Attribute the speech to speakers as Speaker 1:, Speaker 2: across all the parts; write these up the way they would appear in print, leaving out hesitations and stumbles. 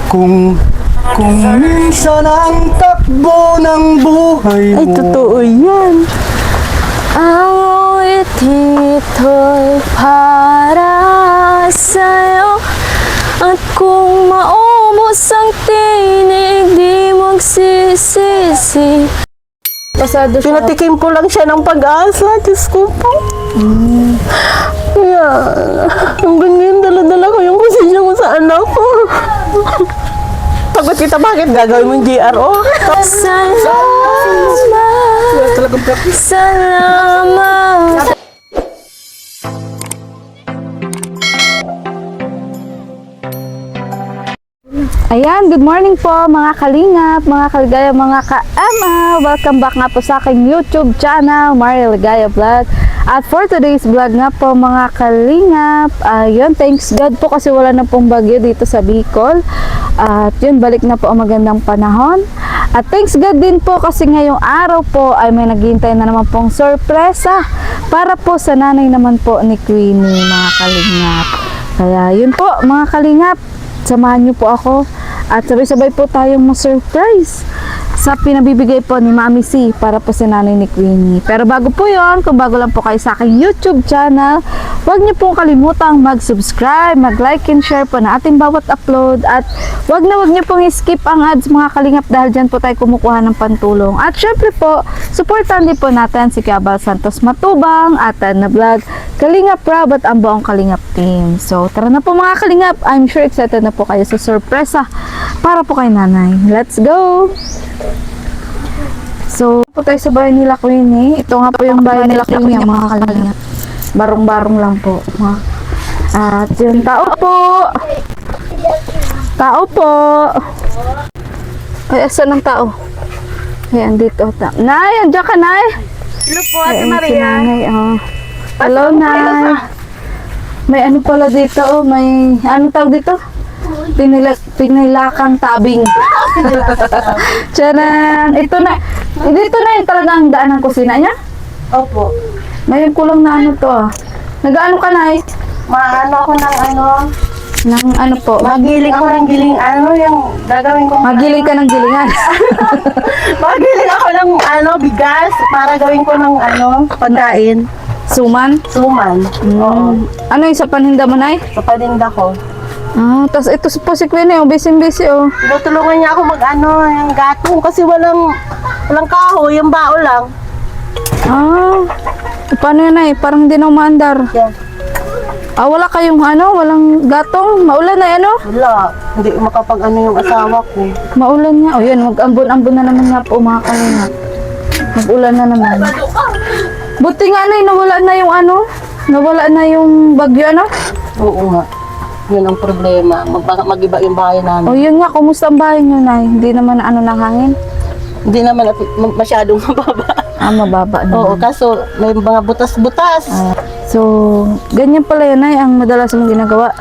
Speaker 1: Kung minsan ang takbo ng buhay mo.
Speaker 2: Ay, totoo yan. Ang ngiti ito'y para sa'yo. At kung maubos ang tinig, di magsisisi. Pasado siya.
Speaker 3: Pinatikim ko lang siya ng pag-asa. Diyos ko po. Kaya, hanggang ngayon dala-dala ko yung kusina ko sa anak ko. Sagot kita, bakit gagawin mo yung GRO?
Speaker 2: Salamat. Salamat. Ayan, good morning po mga kalingap, mga kaligaya, mga ka-ama. Welcome back nga po sa aking YouTube channel, Maria Ligaya Vlog. At for today's vlog nga po mga kalingap, ayun, thanks God po kasi wala na pong bagyo dito sa Bicol. At yun, balik na po ang magandang panahon. At thanks God din po kasi ngayong araw po ay may naghihintay na naman pong sorpresa para po sa nanay naman po ni Queenie, mga kalingap. Kaya yun po mga kalingap, samahan niyo po ako at sabay-sabay po tayong ma-surprise sa pinabibigay po ni Mami C para po sa nanay ni Queenie. Pero bago po yon, kung bago lang po kayo sa aking YouTube channel, huwag niyo pong kalimutang mag-subscribe, mag-like and share po na ating bawat upload. At huwag niyo pong skip ang ads mga kalingap dahil dyan po tayo kumukuha ng pantulong. At syempre po, supportan din po natin si Kabal Santos Matubang at na vlog Kalingap Rob at ang buong Kalingap team. So tara na po mga kalingap, I'm sure excited na po kayo sa sorpresa para po kay nanay. Let's go! So, po tayo sa bahay nila Queenie. Ito nga po yung bahay nila Queenie, mga kalingap. Barong-barong lang po. At yung tao po. Tao po. Ay, asan ang tao? Ayan, dito. Nay, andiyan ka, Nay?
Speaker 3: Hello po, Ate
Speaker 2: Ayan,
Speaker 3: Maria.
Speaker 2: si Nanay, oh. Hello, Nay. May ano pala dito, oh. May, ano tawag dito? Pinilakang tabing. Tcharan! Ito na. Dito na yung talagang daan ng kusina niya?
Speaker 3: Opo.
Speaker 2: Ngayon ko lang na ano to, ah. Nag-ano ka, Nay?
Speaker 3: Maano ako ng ano?
Speaker 2: Ng ano po?
Speaker 3: Magiling ako ng giling ano yung gagawin ko.
Speaker 2: Magiling ka ng gilingan.
Speaker 3: Magiling ako ng ano, bigas para gawin ko ng ano, pagkain.
Speaker 2: Suman?
Speaker 3: Suman. Oo.
Speaker 2: Ano yung sa paninda mo, Nay?
Speaker 3: Sa paninda ko.
Speaker 2: Ah, tas ito po si Queenie, oh, busy-busy, oh.
Speaker 3: Tinutulungan niya ako mag-ano, yung gatong kasi walang kahoy, yung bao lang.
Speaker 2: Ah, paano yun, Nay? Parang hindi na umaandar.
Speaker 3: Yan.
Speaker 2: Ah, wala kayong ano, walang gatong? Maulan na ano?
Speaker 3: Wala. Hindi makapag-ano yung asawa ko.
Speaker 2: Maulan nga. O yun, mag-ambon-ambon na naman nga po mga kalingap. Mag-ulan na naman. Buti nga, Nay, nawala na yung ano? Nawala na yung bagyo, ano?
Speaker 3: Oo nga. Yun ang problema. Mag-iba yung bahay namin.
Speaker 2: O yun nga, kumusta ang bahay nyo, Nay? Hindi naman ano ng hangin?
Speaker 3: Hindi naman masyadong mababa.
Speaker 2: Ah, mababa na.
Speaker 3: Oo, kaso may mga butas-butas.
Speaker 2: So, ganyan pala yun, Nay, ang madalas mong ginagawa.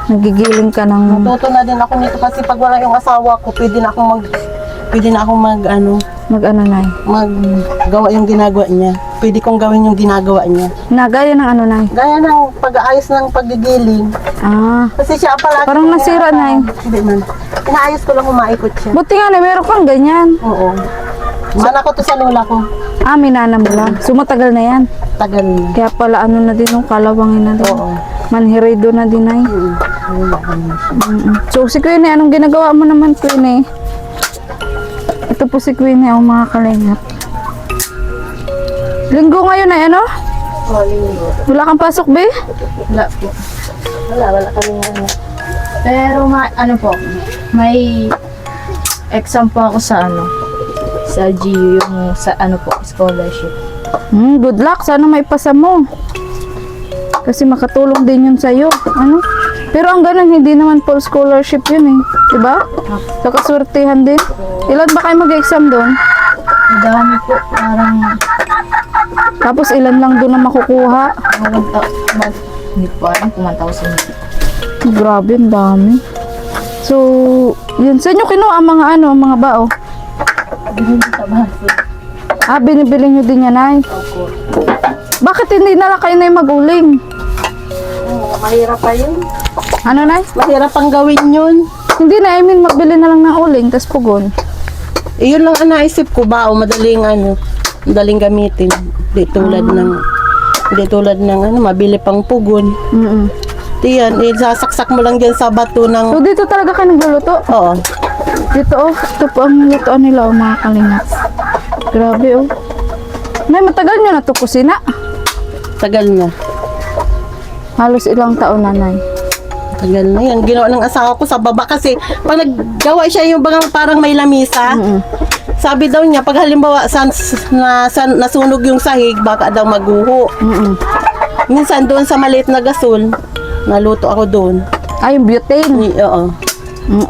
Speaker 2: Nagigiling ka ng...
Speaker 3: Natuto na din ako nito kasi pag wala yung asawa ko, pwede na akong
Speaker 2: Mag-ano, Nay?
Speaker 3: maggawa yung ginagawa niya. Pwede kong gawin yung ginagawa niya.
Speaker 2: Nagaya ng ano, Nay?
Speaker 3: Gaya ng pag-aayos ng paggigiling.
Speaker 2: Ah,
Speaker 3: Kasi siya pala.
Speaker 2: parang nasira, Nay.
Speaker 3: Hindi man. Inaayos ko lang umaikot siya.
Speaker 2: Buti nga, Nay, meron kang ganyan.
Speaker 3: Oo. Mana ko to sa lola ko.
Speaker 2: Ah, minana mo lang. So, matagal na yan.
Speaker 3: Tagal na.
Speaker 2: Kaya pala ano na din yung kalawangin na din.
Speaker 3: Oo.
Speaker 2: Manhirido na din ay. So si Queenie, anong ginagawa mo naman, Queenie? Ito po si Queenie, ang mga kalingap. Linggo ngayon ay ano? Wala kang pasok, be?
Speaker 3: Wala po. Wala kami ano.
Speaker 4: Pero ano po, may exam po ako sa sa GU, yung sa ano po, scholarship.
Speaker 2: Good luck, sana may pasa mo. Kasi makatulong din yun sa'yo. Ano? Pero ang ganun, hindi naman full scholarship yun eh. Diba? So kaswertihan din. Ilan ba kayo mag-exam doon?
Speaker 4: Madami po, parang
Speaker 2: Tapos ilan lang doon na makukuha?
Speaker 4: hindi po alam kung 1,000.
Speaker 2: Grabe, ang dami. So, yun. Saan nyo kinuha ang mga ano, ang mga bao?
Speaker 4: Binili sa baso.
Speaker 2: Ah, binibili nyo din yan, Nay?
Speaker 4: Opo.
Speaker 2: Bakit hindi na lang kayo na mag-uling?
Speaker 3: Mahirap pa yun.
Speaker 2: Ano, Nay?
Speaker 3: Mahirap pang gawin yun.
Speaker 2: Hindi na, I mean, magbili na lang ng uling, tas pugon.
Speaker 3: Yun lang ang naisip ko, bao, madaling gamitin. Hindi tulad ng mabili pang pugon. Diyan, sasaksak mo lang dyan sa bato ng...
Speaker 2: So, dito talaga ka nagluluto?
Speaker 3: Oo.
Speaker 2: Dito, ito po ang lutoan nila, mga kalingap. Grabe, Nay, matagal nyo na ito kusina.
Speaker 3: Tagal na.
Speaker 2: Halos ilang taon na, Nay.
Speaker 3: Tagal na yan. Ginawa ng asawa ko sa baba kasi pag naggawa siya yung parang may lamisa, sabi daw niya, pag halimbawa nasunog yung sahig, baka daw maguho. Minsan doon sa maliit na gasol, naluto ako doon.
Speaker 2: Ay, yung butane.
Speaker 3: Oo.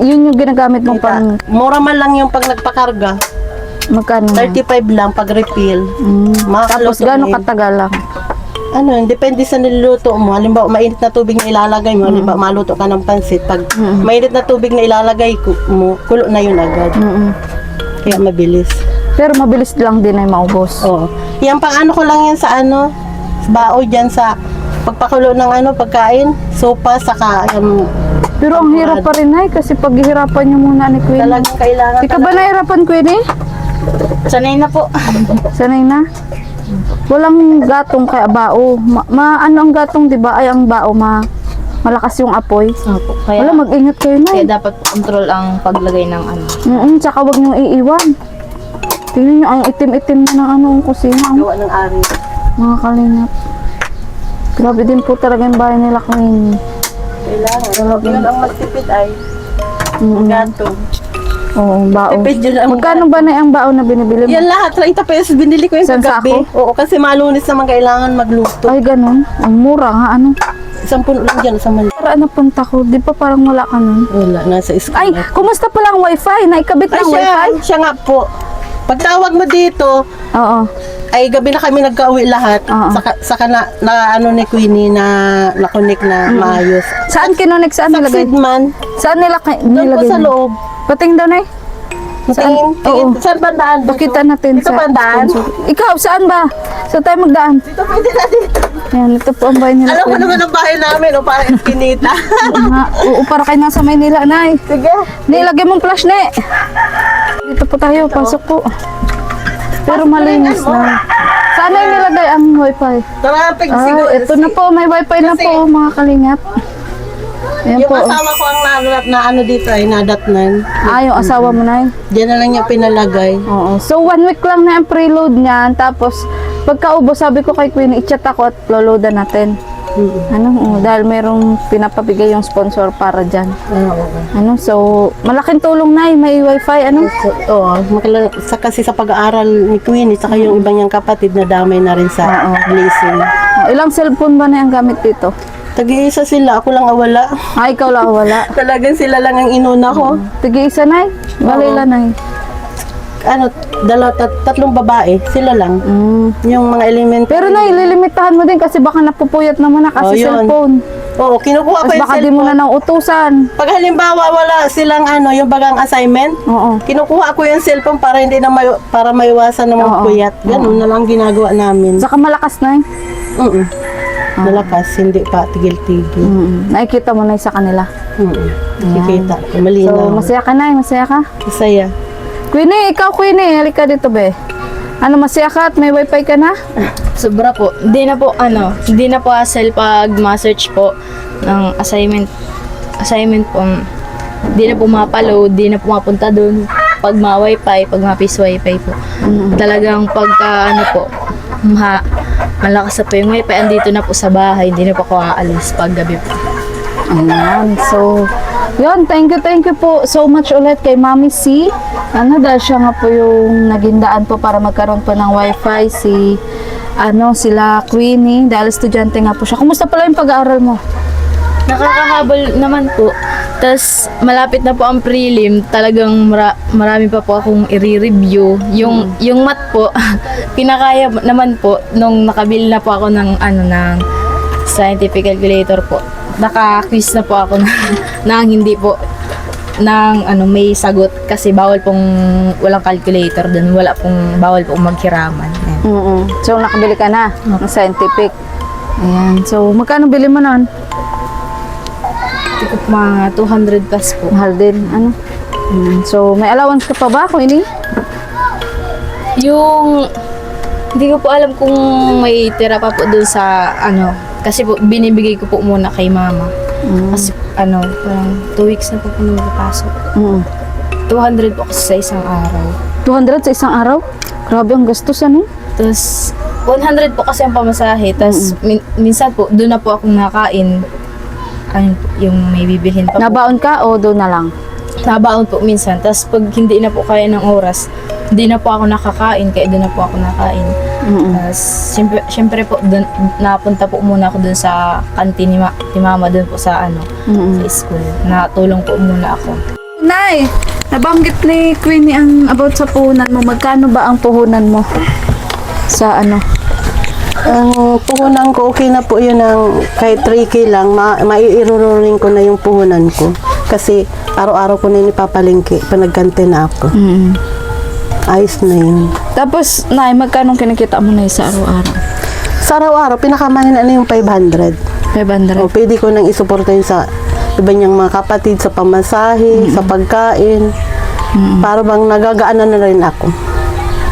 Speaker 2: Yun yung ginagamit mong pang...
Speaker 3: Mura man lang yung pag nagpakarga.
Speaker 2: Magkano na?
Speaker 3: 35 lang pag refill.
Speaker 2: Tapos gano'ng katagal lang?
Speaker 3: Depende sa niluluto mo. Halimbawa, mainit na tubig na ilalagay mo. Halimbawa, maluto ka ng pansit. Pag mainit na tubig na ilalagay mo, kulo na yun agad. Kaya mabilis.
Speaker 2: Pero mabilis lang din ay maubos.
Speaker 3: Oo. Yan pang ko lang yan sa bao dyan sa pagpakulo ng pagkain, sopa, saka
Speaker 2: Pero ang hirap pa rin ay kasi paghihirapan nyo muna ni Queenie.
Speaker 3: talagang kailangan.
Speaker 2: Di ka ba nahirapan, Queenie?
Speaker 4: Sanay na po.
Speaker 2: Sanay na? Walang gatong kaya bao. Ano ang gatong, di ba? Ay, ang bao, malakas yung apoy.
Speaker 4: Opo. Kaya,
Speaker 2: Wala, mag-ingat kayo na.
Speaker 4: kaya dapat control ang paglagay ng
Speaker 2: Tsaka wag niyong iiwan. Tingnan nyo, ang itim-itim na ng ang kusina.
Speaker 3: Gawa ng ari.
Speaker 2: Mga kalingap. Grabe din po talaga yung bahay nila, Queenie.
Speaker 3: Kailangan. Yun ang magtipid ay gatong.
Speaker 2: Oo, bao.
Speaker 3: Tipid yun ang
Speaker 2: Magkano ba na ang bao na binibili mo?
Speaker 3: Yan lahat, 30 pesos. Binili ko yung
Speaker 2: Isang
Speaker 3: kagabi.
Speaker 2: sako?
Speaker 3: Oo, kasi malunis naman kailangan magluto.
Speaker 2: Ay, ganun. Ang mura nga, ano.
Speaker 3: Isang puno lang dyan sa mali.
Speaker 2: Para napunta ko, di ba parang wala ka nun?
Speaker 3: Wala, nasa school.
Speaker 2: Ay, kumusta pala ang wifi? Naikabit
Speaker 3: Ay,
Speaker 2: ng wifi?
Speaker 3: siya nga po. Pagtawag mo dito,
Speaker 2: Oo.
Speaker 3: ay gabi na kami nagka-uwi lahat.
Speaker 2: Oo.
Speaker 3: Saka na ni Queenie na nakonek na maayos.
Speaker 2: Saan kinunik? Saan nilagay?
Speaker 3: Succeed man.
Speaker 2: Saan
Speaker 3: Doon po
Speaker 2: nilagay?
Speaker 3: sa loob.
Speaker 2: Pating doon eh. Saan? Oo.
Speaker 3: Saan bandaan?
Speaker 2: Pakita natin
Speaker 3: Dito bandaan?
Speaker 2: Ikaw, saan ba? Saan tayo magdaan?
Speaker 3: Dito pwede na dito.
Speaker 2: Yan, ito po ang bahay nila.
Speaker 3: Alam mo naman ang bahay namin, o parang eskinita.
Speaker 2: Oo, para kayo nasa Maynila, Nay.
Speaker 3: Sige.
Speaker 2: Nilagay mong flash, ne. Dito po tayo, pasok po. Pero malinis na. Saan na nilagay ang wifi?
Speaker 3: Traffic
Speaker 2: Ah,
Speaker 3: siguro.
Speaker 2: ito na po, may wifi na po, mga kalingap. Ayan
Speaker 3: Yung
Speaker 2: po.
Speaker 3: asawa ko ang na dito ay nadatnan.
Speaker 2: Ah, yung asawa mo na yun.
Speaker 3: Diyan na lang niya pinalagay.
Speaker 2: Oo. So, 1 week lang na ang preload niyan. Tapos, pagkaubos, sabi ko kay Queen, i-chat ako at loloadan natin. Dahil merong pinapabigay yung sponsor para dyan. So, malaking tulong na may wifi,
Speaker 3: Kasi sa pag-aaral ni Queenie, saka yung ibang niyang kapatid na damay na rin sa blessing.
Speaker 2: Ilang cellphone ba na yung gamit dito?
Speaker 3: Tag-iisa sila, ako lang wala.
Speaker 2: Ah, ikaw lang wala.
Speaker 3: Talagang sila lang ang inuna ko.
Speaker 2: Tig-isa na Balila na
Speaker 3: Tatlong babae, sila lang. Yung mga elementary.
Speaker 2: Pero na, ililimitahan mo din kasi baka napupuyat naman na kasi
Speaker 3: yun.
Speaker 2: cellphone.
Speaker 3: Oo, kinukuha ko
Speaker 2: Tapos
Speaker 3: yung
Speaker 2: baka di mo na
Speaker 3: cellphone.
Speaker 2: nang utusan.
Speaker 3: Pag halimbawa wala silang yung bagang assignment,
Speaker 2: Oo.
Speaker 3: kinukuha ko yung cellphone para hindi na para maiwasan ng mga
Speaker 2: Oo.
Speaker 3: puyat. Ganun na lang ginagawa namin.
Speaker 2: Saka malakas na
Speaker 3: Malakas, hindi pa tigil-tigil.
Speaker 2: Nakikita mo na sa kanila.
Speaker 3: Nakikita ko,
Speaker 2: So,
Speaker 3: malinaw.
Speaker 2: masaya ka na, masaya ka?
Speaker 3: Masaya.
Speaker 2: Queenie, ikaw Queenie, halika dito be. Ano, masaya ka at may wifi ka na?
Speaker 4: Sobra po. Hindi na po hassle pag ma-search po ng assignment po. Hindi na po mapaload, hindi na po mapunta doon. Pag ma-wifi, pag ma-piece wifi po. Talagang pagka malakas na po yung wifi, andito na po sa bahay, hindi na po ako aalis pag gabi po.
Speaker 2: Ayan, so, yun, thank you po so much ulit kay Mami C. Dahil siya nga po yung naging daan po para magkaroon po ng wifi sila Queenie, dahil estudyante nga po siya. Kumusta pala yung pag-aaral mo?
Speaker 4: Nakakahabol naman po. Tapos malapit na po ang prelim, talagang marami pa po akong i-review. Yung math po, pinakaya naman po nung nakabili na po ako ng scientific calculator po. Naka-quiz na po ako na hindi po may sagot kasi bawal pong walang calculator doon, bawal pong maghiraman. Ayan.
Speaker 2: So, nakabili ka na ng scientific. Ayan, so magkano bili mo nun?
Speaker 4: Tigit mga 200 plus po.
Speaker 2: Mahal din, ano? So, may allowance ka pa ba, Queenie?
Speaker 4: Yung, hindi ko po alam kung may tira pa po dun sa, ano, kasi po, binibigay ko po muna kay mama. Kasi, ano, parang 2 weeks na po po napapasok. 200 po kasi sa isang araw.
Speaker 2: 200 sa isang araw? Grabe ang gastos, ano?
Speaker 4: Tapos, 100 po kasi ang pamasahe. Tapos, minsan po, doon na po akong nakain. Ano po, yung may bibilhin pa po.
Speaker 2: Nabaon ka o doon na lang?
Speaker 4: Nabaon po minsan. Tapos, pag hindi na po kaya ng oras, hindi na po ako nakakain, kaya doon na po ako nakain. Tapos, syempre po, dun, napunta po muna ako doon sa kantin ni mama, doon po sa, ano, sa school. Natulong po muna ako.
Speaker 2: Nay, nabanggit ni Queenie ang about sa puhunan mo. Magkano ba ang puhunan mo? Sa ano?
Speaker 3: Ang puhunan ko, okay na po yun ng kahit 3K lang, maiiruruling ko na yung puhunan ko. Kasi araw-araw ko na yun ipapalingki pag nagkante na ako. Ayos na yun.
Speaker 2: Tapos, Nay, magkano kinikita mo na sa araw-araw?
Speaker 3: Sa araw-araw, pinakamahina na yung 500.
Speaker 2: 500.
Speaker 3: O, pwede ko nang isuporta yun sa iba niyang mga kapatid, sa pamasahe, sa pagkain. Para bang nagagaanan na rin ako.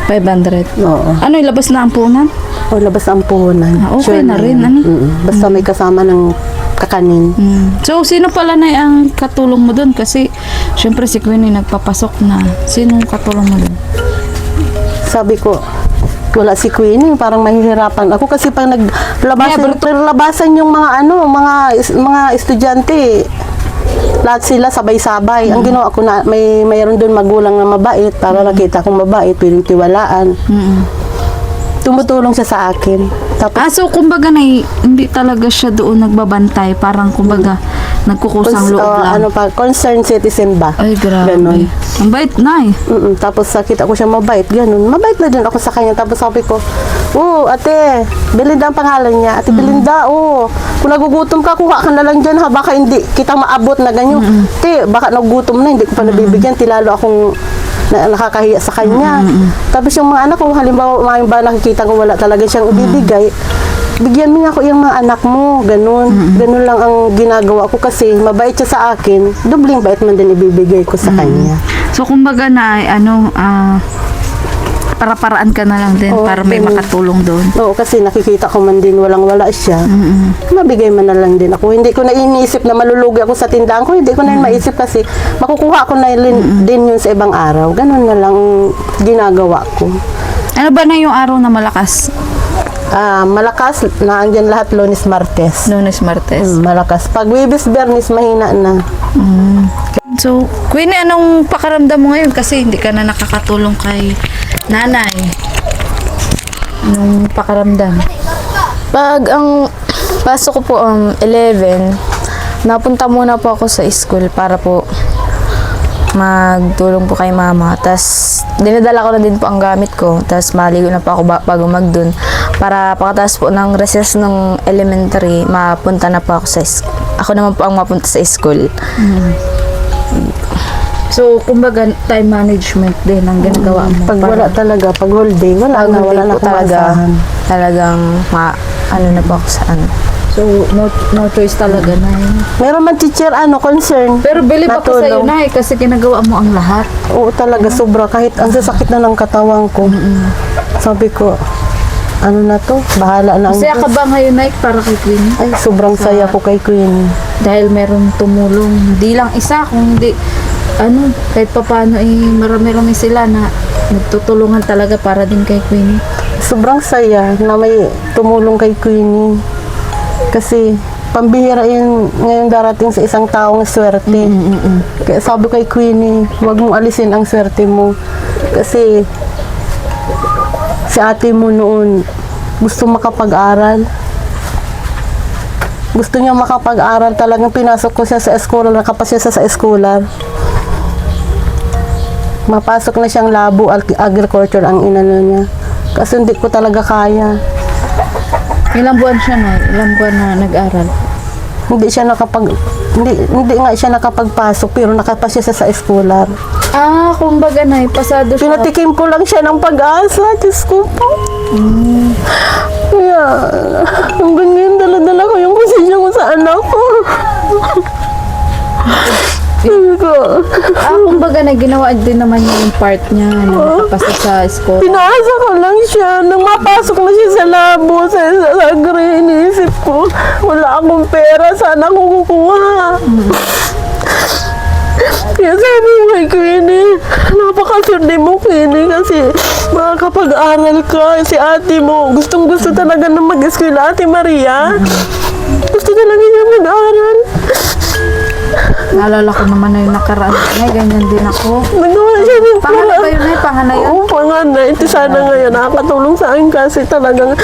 Speaker 2: 500.
Speaker 3: Oo.
Speaker 2: Ano, ilabas na ang puhunan?
Speaker 3: O, labas ang puhunan.
Speaker 2: Okay na rin,
Speaker 3: yan.
Speaker 2: ano?
Speaker 3: Basta may kasama ng kakanin.
Speaker 2: So, sino pala na ang katulong mo doon? Kasi, syempre si Queenie nagpapasok na. Sino katulong mo doon?
Speaker 3: Sabi ko, wala si Queenie, parang mahihirapan ako kasi pag naglabasan yung mga mga estudyante, lahat sila sabay-sabay. Ang ginawa ko na mayroon doon magulang na mabait para nakita kong mabait, pwedeng tiwalaan. Tumutulong siya sa akin. Tapos
Speaker 2: So kumbaga na hindi talaga siya doon nagbabantay, parang kumbaga nagkukusang loob lang.
Speaker 3: ano pa, concerned citizen ba?
Speaker 2: Ay, grabe.
Speaker 3: Ganon.
Speaker 2: Ang bait, Nay.
Speaker 3: Tapos nakita ko siya mabait, ganun. Mabait na din ako sa kanya. Tapos sabi ko, ate, Belinda ang pangalan niya. Ate Belinda, kung nagugutom ka, kuha ka na lang dyan ha. Baka hindi kita maabot na ganyan. Ate, baka nagugutom na, hindi ko pa nabibigyan. Tilalo akong nakakahiya sa kanya. Tapos yung mga anak ko, halimbawa, nakikita ko wala talaga siyang ibibigay, bigyan mo nga ako yung mga anak mo, ganun. Ganun lang ang ginagawa ko kasi mabait siya sa akin, dobling bait man din ibibigay ko sa kanya.
Speaker 2: So kumbaga na para-paraan ka na lang din para may
Speaker 3: ganun.
Speaker 2: makatulong doon.
Speaker 3: Oo, kasi nakikita ko man din walang-wala siya. Mabigay man na lang din ako. Hindi ko na iniisip na malulugi ako sa tindahan ko. Hindi ko na yun maisip kasi makukuha ko na din yun sa ibang araw. Ganun na lang ginagawa ko.
Speaker 2: Ano ba na yung araw na malakas?
Speaker 3: Malakas, naandyan lahat Lunes, Martes.
Speaker 2: Lunes, Martes.
Speaker 3: Malakas. Pag Webes, Bernis, mahina na.
Speaker 2: So, Queenie, anong pakaramdam mo ngayon? Kasi hindi ka na nakakatulong kay nanay. Anong pakaramdam?
Speaker 4: Pag ang pasok ko po 11, napunta muna po ako sa school para po magtulong po kay mama. Tapos, dinadala ko na din po ang gamit ko. Tapos, maligo na po ako bago magdun. Para pagkatapos po ng recess ng elementary, mapunta na po ako sa school. Ako naman po ang mapunta sa school.
Speaker 2: So, kumbaga, time management din ang ginagawa mo.
Speaker 3: Pag wala talaga, pag whole day, wala na
Speaker 4: po
Speaker 3: akong maasahan.
Speaker 4: talagang ano na po ako sa ano.
Speaker 2: So, no choice talaga na yun.
Speaker 3: Meron man teacher, concern.
Speaker 2: Pero believe ako sa'yo,
Speaker 3: natulong.
Speaker 2: Nay, kasi ginagawa mo ang lahat.
Speaker 3: Oo, talaga, sobra. Kahit ang sasakit na ng katawan ko. Sabi ko, ano na to? Bahala na ang
Speaker 2: Masaya ka
Speaker 3: Diyos.
Speaker 2: ba ngayon, Nay, para kay Queenie?
Speaker 3: Ay, sobrang saya ko kay Queen.
Speaker 2: Dahil meron tumulong. Hindi lang isa, kung hindi, kahit papano, marami-rami sila na nagtutulungan talaga para din kay Queenie.
Speaker 3: Sobrang saya na may tumulong kay Queenie. Kasi, pambihira yun ngayon darating sa isang taong swerte. Kaya sabi kay Queenie, huwag mong alisin ang swerte mo. Kasi, si ate mo noon, gusto makapag-aral. Gusto niya makapag-aral. Talagang pinasok ko siya sa eskwela, nakapasya siya sa eskwela. Mapasok na siyang labo, agriculture ang inano niya. Kasi hindi ko talaga kaya.
Speaker 2: Ilang buwan siya, Nay? Ilang buwan na nag-aral?
Speaker 3: Hindi nga siya nakapagpasok pero nakapasya siya sa eskwela.
Speaker 2: Kumbaga, Nay, pasado siya.
Speaker 3: Pinatikim ko lang siya ng pag-asa. Diyos ko po. Kaya, hanggang ngayon dala-dala ko yung posisyon ko sa anak ko.
Speaker 2: Kumbaga na ginawa din naman niya yung part niya na makapasa sa school.
Speaker 3: Pinaasa ko lang siya. Nang mapasok na siya sa labo, sa green, iniisip ko, wala akong pera, sana ko kukuha. Kaya sabi ko kay Queenie, napakasundi mo Queenie kasi makakapag-aral ka. Si ate mo, gustong gusto talaga na mag-eskwela, Ate Maria. Gusto talaga niya mag-aral.
Speaker 2: Naalala ko naman na yung nakaraan. Ay, ganyan din ako.
Speaker 3: Nagawa siya ng
Speaker 2: Panganay ba yun ay? Panganay yun?
Speaker 3: Oo, panganay. Ito sana ngayon nakakatulong sa akin kasi talagang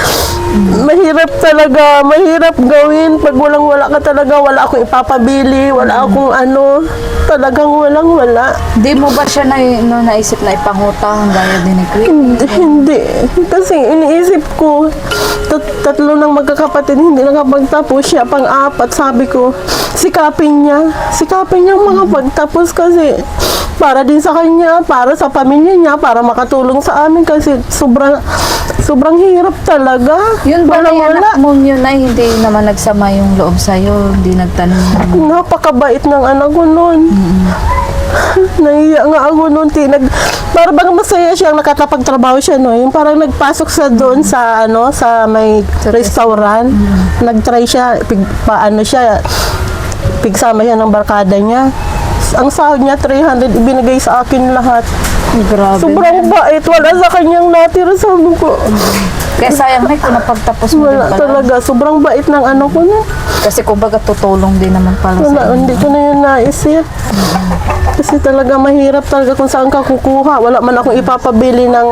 Speaker 3: mahirap talaga, mahirap gawin. Pag walang-wala ka talaga, wala akong ipapabili, wala akong ano, talagang walang-wala.
Speaker 2: Di mo ba siya naisip na ipangutang gaya din ni Queen?
Speaker 3: Hindi. Kasi iniisip ko, tatlo ng magkakapatid hindi nakapagtapos, siya pang-apat. Sabi ko, sikapin niya makapagtapos kasi para din sa kanya, para sa pamilya niya, para makatulong sa amin kasi sobrang hirap talaga.
Speaker 2: Yun ba na yung
Speaker 3: Walang-wala.
Speaker 2: anak mo yun ay hindi naman nagsama yung loob sa'yo? Hindi nagtanong naman?
Speaker 3: Napakabait ng anak ko noon. Nahiya nga ako noon. Para bang masaya siyang nakakapagtrabaho siya no. Yung parang nagpasok sa doon sa sa may restaurant. Nagtry siya, pigsama siya ng barkada niya. Ang sahod niya 300 ibinigay sa akin lahat.
Speaker 2: Grabe.
Speaker 3: Sobrang bait, wala sa kanyang natira, sabi ko.
Speaker 2: Kaya sayang na kung napagtapos mo din
Speaker 3: Wala
Speaker 2: pala.
Speaker 3: talaga, sobrang bait ng ano ko na.
Speaker 2: Kasi kumbaga tutulong din naman pala
Speaker 3: Wala,
Speaker 2: sa
Speaker 3: hindi ko na yun naisip. Kasi talaga mahirap talaga kung saan ka kukuha. Wala man akong ipapabili ng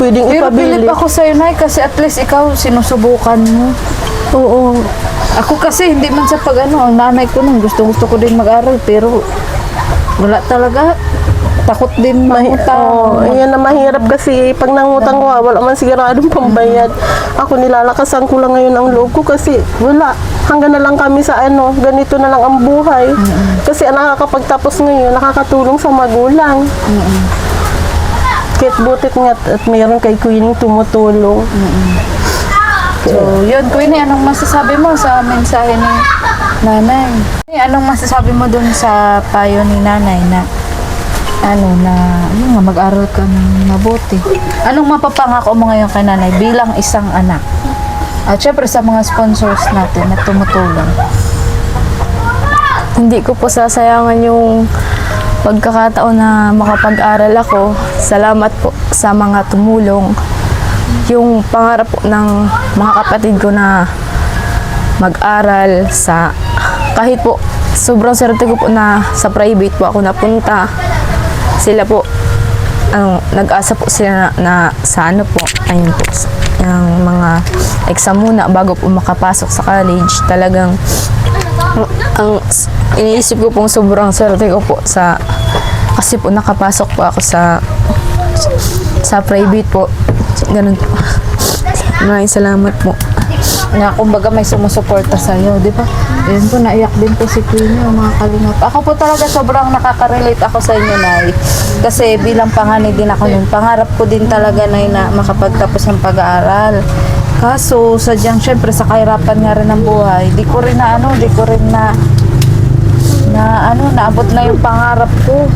Speaker 3: pwedeng
Speaker 2: Pero
Speaker 3: ipabili.
Speaker 2: pilip ako sa'yo, Nay, kasi at least ikaw sinusubukan mo.
Speaker 3: Oo.
Speaker 2: Ako kasi hindi man sa ang nanay ko nung gusto ko din mag-aral pero wala talaga. Takot din mangutang.
Speaker 3: Ayan na mahirap kasi pag nangutang ko, wala man siguradong pambayad. Ako nilalakasan ko lang ngayon ang loob ko kasi wala. Hanggang na lang kami sa ganito na lang ang buhay. Kasi ang nakakapagtapos ngayon, nakakatulong sa magulang. Kahit butit nga at mayroon kay Queenie tumutulong.
Speaker 2: So, yun, Queenie, anong masasabi mo sa mensahe ni nanay? Anong masasabi mo dun sa payo ni nanay na yun nga, mag-aral ka ng mabuti? Anong mapapangako mo ngayon kay nanay bilang isang anak? At syempre sa mga sponsors natin na tumutulong.
Speaker 4: Hindi ko po sasayangan yung pagkakataon na makapag-aral ako. Salamat po sa mga tumulong. Yung pangarap po ng mga kapatid ko na mag-aral sa kahit po sobrang swerte ko po na sa private po ako napunta. Sila po nag-asa po sila na sa po ayun po yung mga exam muna bago po makapasok sa college. Talagang ang iniisip ko pong sobrang swerte ko po kasi po nakapasok po ako sa private po. Ganun po. Maraming salamat po.
Speaker 2: Na kumbaga may sumusuporta sa iyo, di ba? Yun po, naiyak din po si Queenie, mga kalingap. Ako po talaga sobrang nakaka-relate ako sa inyo, Nay. Kasi bilang panganay din ako nun, pangarap ko din talaga, Nay, na makapagtapos ng pag-aaral. Kaso, sadyang syempre sa kahirapan nga rin ng buhay, di ko rin naabot na yung pangarap ko.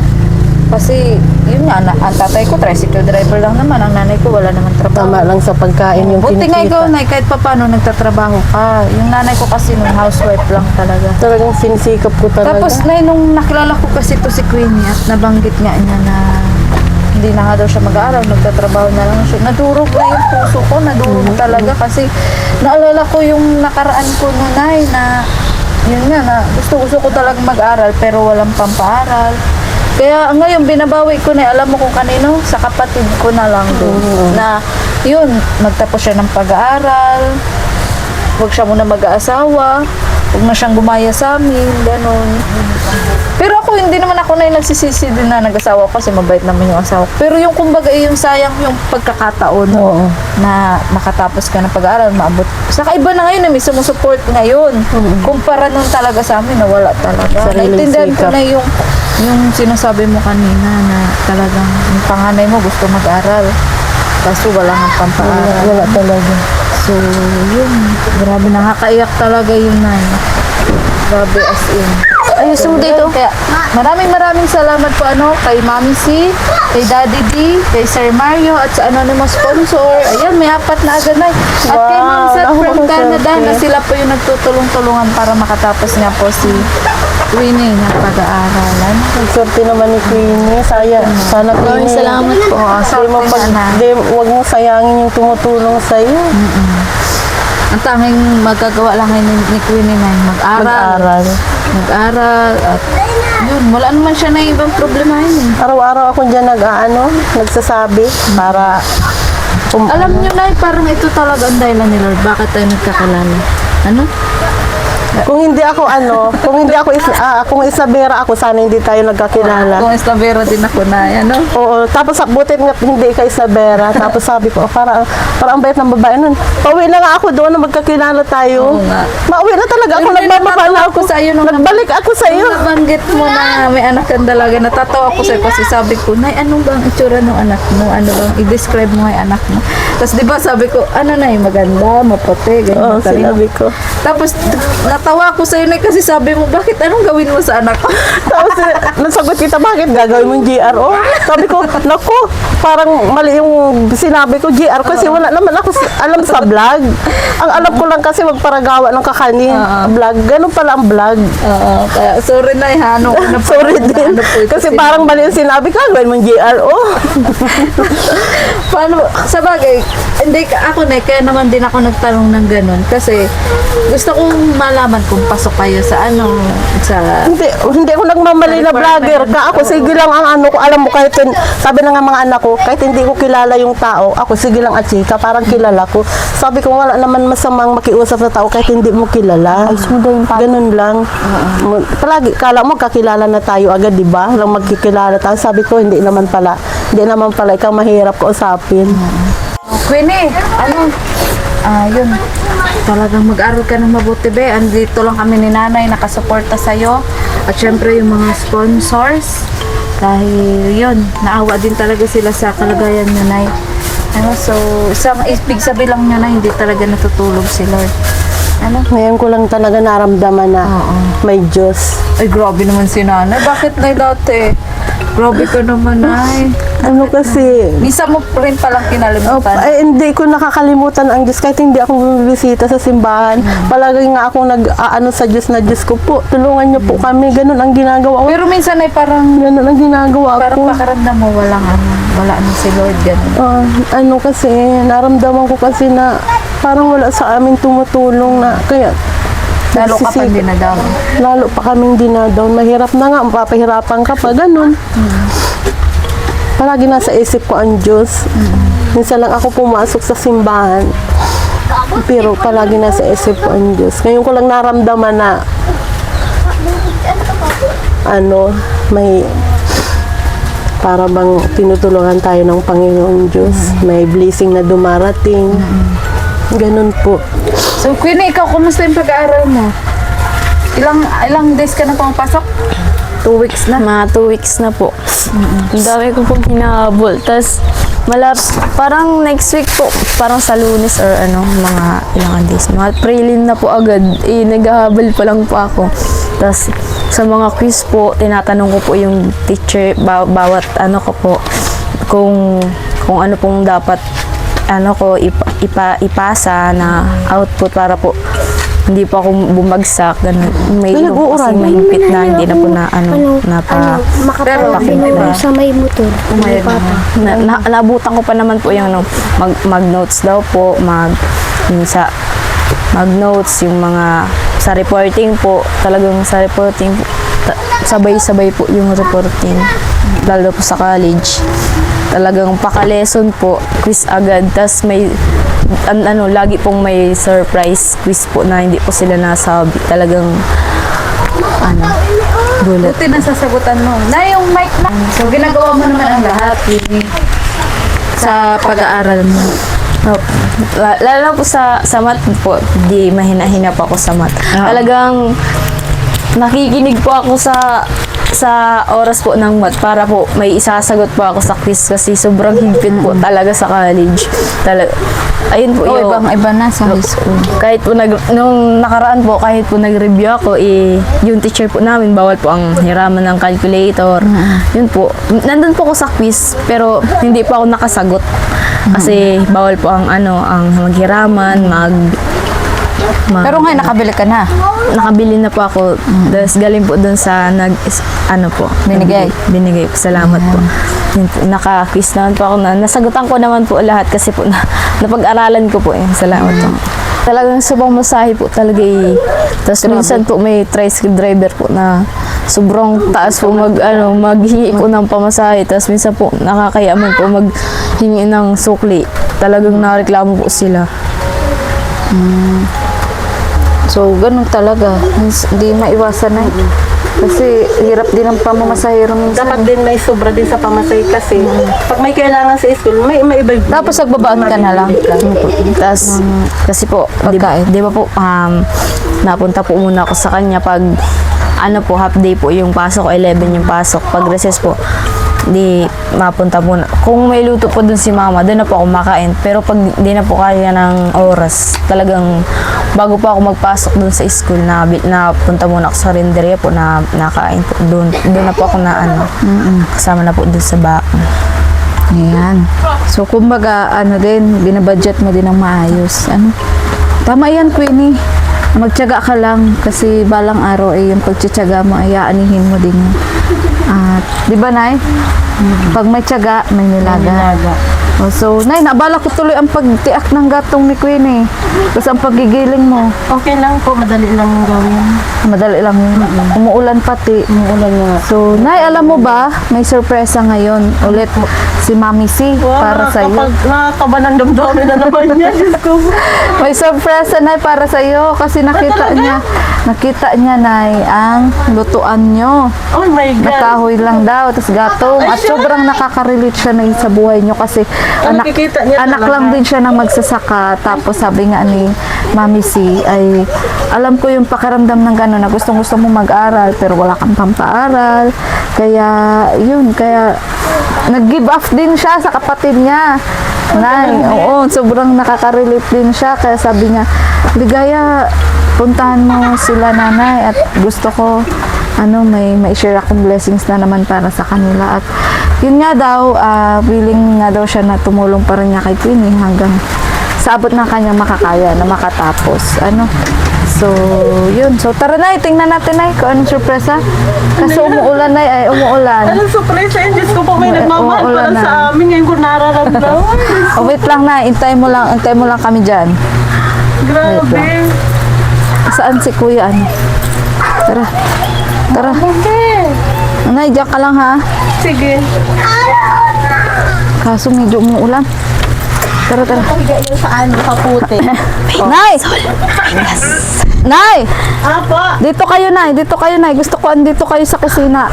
Speaker 2: Kasi, yun nga, ang tatay ko, tricycle driver lang naman. Ang nanay ko, wala naman trabaho.
Speaker 3: Tama lang sa pagkain yung
Speaker 2: Buti nga ikaw,
Speaker 3: kinikita.
Speaker 2: Nay, kahit pa paano nagtatrabaho ka. Yung nanay ko kasi nung housewife lang talaga.
Speaker 3: Talagang sinisikap ko talaga.
Speaker 2: Tapos, Nay, nung nakilala ko kasi to si Queenie at nabanggit nga niya na hindi na nga daw siya mag-aaral, nagtatrabaho na lang siya. Nadurog na yung puso ko, nadurog talaga kasi naalala ko yung nakaraan ko noon, Nay, na yun nga, na gusto ko talaga mag-aral pero walang pampaaral. Kaya ngayon binabawi ko na, alam mo kung kanino, sa kapatid ko na lang doon. Na yun, magtapos siya ng pag-aaral, huwag siya muna mag-aasawa, huwag na siyang gumaya sa amin, gano'n. Pero ako, hindi naman ako na yung nagsisisi din na nag-asawa ko kasi mabait naman yung asawa ko. Pero yung kumbaga, yung sayang yung pagkakataon na makatapos ka ng pag-aaral, maabot. Saka iba na ngayon na may sumusupport ngayon. Kumpara nun talaga sa amin, na wala talaga.
Speaker 3: Sariling
Speaker 2: Naintindihan ko
Speaker 3: sikap.
Speaker 2: na yung sinasabi mo kanina na talagang yung panganay mo gusto mag-aral. Kaso wala nang pampaaral.
Speaker 3: Wala talaga.
Speaker 2: So, yun. Grabe, nakakaiyak talaga yun, Nay. Grabe as in. Ayos mo dito. Kaya maraming salamat po kay Mami C, kay Daddy D, kay Sir Mario at sa anonymous sponsor. Ayan, may 4 na agad na. At kay Ma'am Seth from Canada na sila po yung nagtutulong-tulungan para makatapos nga po si Winnie ng pag-aaralan.
Speaker 3: Ang swerte naman ni Queenie. Sana
Speaker 4: Maraming
Speaker 3: Queenie.
Speaker 4: salamat po.
Speaker 3: Huwag mo sayangin yung tumutulong sa'yo.
Speaker 2: Ang tanging magagawa lang ni Queenie na mag-aral. Mag-aral at yun, wala naman siya na ibang problema yun.
Speaker 3: Araw-araw ako dyan nagsasabi para
Speaker 2: Alam nyo na, parang ito talaga ang dahilan ni Lord. Bakit tayo nagkakalala? Ano?
Speaker 3: kung hindi ako kung Isabela ako, sana hindi tayo nagkakilala.
Speaker 2: Kung Estabero din ako na, ano?
Speaker 3: Oo, tapos buti nga hindi ka Isabela. Tapos sabi ko, para ang bait ng babae nun. Pauwi na nga ako doon na magkakilala tayo.
Speaker 2: Oo nga.
Speaker 3: Mauwi na talaga ako,
Speaker 2: Pero
Speaker 3: nagmamahal na ako.
Speaker 2: natatawa ako sa'yo nung
Speaker 3: Nagbalik ako sa iyo.
Speaker 2: Nung nabanggit mo na may anak kang dalaga, natatawa ako sa'yo kasi sabi ko, Nay, ano ba ang itsura ng anak mo? Ano bang i-describe mo yung anak mo? Tapos di ba sabi ko, ano na maganda, maputi, ganyan.
Speaker 3: Oo, sinabi ko.
Speaker 2: Tapos natawa ako sa'yo na kasi sabi mo, bakit anong gawin mo sa anak ko?
Speaker 3: Tapos nasagot kita, bakit gagawin mong GRO? Sabi ko, naku, parang mali yung sinabi ko GR kasi wala naman ako alam sa vlog. Ang alam ko lang kasi magparagawa ng kakanin. Vlog, ganun pala ang vlog.
Speaker 2: Oo, kaya sorry na ano ko na
Speaker 3: Sorry din. Kasi parang mali yung sinabi ko, gawin mong GRO.
Speaker 2: Paano, sa bagay, hindi ako kaya naman din ako nagtanong ng ganun kasi gusto kong malaman kung pasok kayo sa
Speaker 3: Hindi ako nagmamali na vlogger ka. Ako sige lang ang ano ko, alam mo kahit sabi na nga mga anak ko, kahit hindi ko kilala yung tao, ako sige lang at chika, parang kilala ko. Sabi ko wala naman masamang makiusap sa tao kahit hindi mo kilala. Ganun lang. Palagi kala mo kakilala na tayo agad, di ba? Lang magkikilala tayo. Sabi ko hindi naman pala. Hindi naman pala ikaw mahirap kausapin.
Speaker 2: Queenie, yun. Talagang mag-aral ka ng mabuti, be. Andito lang kami ni Nanay, nakasuporta sa'yo. At syempre yung mga sponsors. Dahil yun, naawa din talaga sila sa kalagayan niya, Nay. So, isang ibig sabihin lang niya na hindi talaga natutulog si Lord.
Speaker 3: Ngayon ko lang talaga naramdaman na may Diyos.
Speaker 2: Ay, grabe naman si Nanay. Bakit, Nay, dati? Grabe ka naman, Nay.
Speaker 3: Ano kasi,
Speaker 2: Minsan mo rin palang kinalimutan.
Speaker 3: ay, hindi ko nakakalimutan ang Diyos kahit hindi ako bumibisita sa simbahan. Palagi nga ako nag-aano sa Diyos na Diyos ko po, tulungan niyo po kami. Ganun ang ginagawa ko.
Speaker 2: Pero minsan ay parang
Speaker 3: Ganun ang ginagawa
Speaker 2: parang
Speaker 3: ko.
Speaker 2: pakaramdam mo wala na si Lord ganun.
Speaker 3: Ano kasi, naramdaman ko kasi na parang wala sa amin tumutulong na kaya
Speaker 2: Lalo ka pa
Speaker 3: nagsisig-
Speaker 2: dinadaman.
Speaker 3: lalo pa kaming dinadown. Mahirap na nga, mapapahirapan ka pa, ganun. Palagi nasa isip ko ang Diyos. Minsan lang ako pumasok sa simbahan. Pero palagi nasa isip ko ang Diyos. Ngayon ko lang naramdaman na may para bang tinutulungan tayo ng Panginoong Diyos. May blessing na dumarating. Ganun po.
Speaker 2: So, Queenie, ikaw, kumusta yung pag-aaral mo? Ilang days ka na pumapasok?
Speaker 4: 2 weeks na. Mga 2 weeks na po. Ang dami ko pong hinahabol. Tapos, parang next week po, parang sa Lunes or mga ilang days. Mga prelim na po agad. Naghahabol pa lang po ako. Tapos, sa mga quiz po, tinatanong ko po yung teacher, bawat ko po, kung ano pong dapat ipasa na output para po hindi po ako bumagsak, ganun. May kasi mahigpit na hindi na po
Speaker 5: makapag-inom sa may motor.
Speaker 4: Naabutan ko pa naman po yung mag-notes daw po, mag-notes yung mga sa reporting po, talagang sa reporting po, sabay-sabay po yung reporting, lalo po sa college. Talagang paka-lesson po, quiz agad, tas may lagi pong may surprise quiz po na hindi po sila nasabi. Talagang gulat.
Speaker 2: Buti nasasagutan mo. Na yung mic na. So, ginagawa mo naman ang lahat, Queenie, sa pag-aaral mo.
Speaker 4: Lalo po sa math po, di mahina-hina pa ako sa math. Talagang nakikinig po ako sa oras po ng math para po may isasagot po ako sa quiz kasi sobrang higpit po talaga sa college. Ayun po
Speaker 2: O,
Speaker 4: yung
Speaker 2: iba na sa high school.
Speaker 4: kahit po nung nakaraan po kahit po nag-review ako yung teacher po namin bawal po ang hiraman ng calculator. Yun po. Nandun po ako sa quiz pero hindi po ako nakasagot. Kasi bawal po ang ang maghiraman,
Speaker 2: Pero ngayon, nakabili ka na.
Speaker 4: nakabili na po ako. Tapos galing po dun sa
Speaker 2: Binigay.
Speaker 4: Binigay po. Salamat po. Yun po. Naka-quiz naman po ako na. Nasagutan ko naman po lahat kasi po napag-aralan ko po. Salamat po. Talagang subang masahe po talaga Tapos minsan po may tricycle driver po na sobrang taas po maghingi po ng pamasahe. Tapos minsan po nakakayaman po maghingi ng sukli. Talagang nareklamo po sila.
Speaker 2: So, ganun talaga. Hindi maiwasan na. Kasi hirap din ang pamamasahero minsan.
Speaker 3: Dapat din may sobra din sa pamasahe kasi pag may kailangan sa school, may iba.
Speaker 2: Tapos nagbabaon ka na lang.
Speaker 4: Tapos, kasi po,
Speaker 2: Pagkain.
Speaker 4: di ba po, napunta po muna ako sa kanya pag, half day po yung pasok, 11 yung pasok. Pag recess po, di mapunta muna. Kung may luto po dun si mama, doon na po ako makain. Pero pag di na po kaya ng oras, talagang bago po ako magpasok dun sa school, napunta muna ako sa rinderya po na nakain po. Doon na po ako na kasama na po dun sa baon.
Speaker 2: Ayan. So, kumbaga, binabudget mo din ng maayos. Tama yan, Queenie. Magtiyaga ka lang kasi balang araw yung pagtitiyaga mo ay aanihin mo din yun. At, di ba, Nay? Pag may tiyaga, may nilaga. So, Nay, naabala ko tuloy ang pagtiak ng gatong ni Queenie. Tapos ang pagigiling mo.
Speaker 3: Okay lang po, madali lang yung gawin.
Speaker 2: Madali lang yun. Umuulan pati.
Speaker 3: Umuulan nga.
Speaker 2: So, Nay, alam mo ba, may sorpresa ngayon ulit si Mami C para sa iyo.
Speaker 3: Nakakaba ng damdamin na naman niya. Diyos ko.
Speaker 2: May sorpresa, Nay, para sa iyo kasi nakita niya, Nay, ang lutuan nyo.
Speaker 3: Oh my God.
Speaker 2: Nakahoy lang daw, tapos gatong. At sobrang nakaka-relate siya na sa buhay nyo kasi
Speaker 3: nakikita niya
Speaker 2: anak
Speaker 3: talaga.
Speaker 2: lang din siya ng magsasaka. Tapos sabi nga ni Mami C ay, alam ko yung pakiramdam ng gano'n na gustong-gusto mo mag-aral pero wala kang pampaaral. Kaya nag-give off din siya sa kapatid niya. Nay, oo, sobrang nakaka-relate din siya. Kaya sabi niya, Ligaya, puntahan mo sila, nanay, at gusto ko may share akong blessings na naman para sa kanila. At yun nga daw, willing nga daw siya na tumulong pa rin niya kay Queenie hanggang sa abot ng kanyang makakaya na makatapos. So, yun. So, tara, Nay, tingnan natin, Nay, kung anong sorpresa. Kasi umuulan, Nay, ay umuulan.
Speaker 3: Anong surprise yun? Diyos ko po, may nagmamahal
Speaker 2: Umuulan
Speaker 3: para
Speaker 2: na.
Speaker 3: sa amin. Ngayon ko nararamdaman.
Speaker 2: Oh, wait lang, Nay, intay mo lang kami dyan.
Speaker 3: Grabe.
Speaker 2: Saan si Kuya, Tara. Nay, diyan ka lang, ha?
Speaker 3: Sige.
Speaker 2: Kaso medyo umuulan. Tara.
Speaker 3: Pahiga yun sa kaputi.
Speaker 2: Nay! Nay!
Speaker 3: Apa?
Speaker 2: Dito kayo, Nay. Gusto ko andito kayo sa kusina.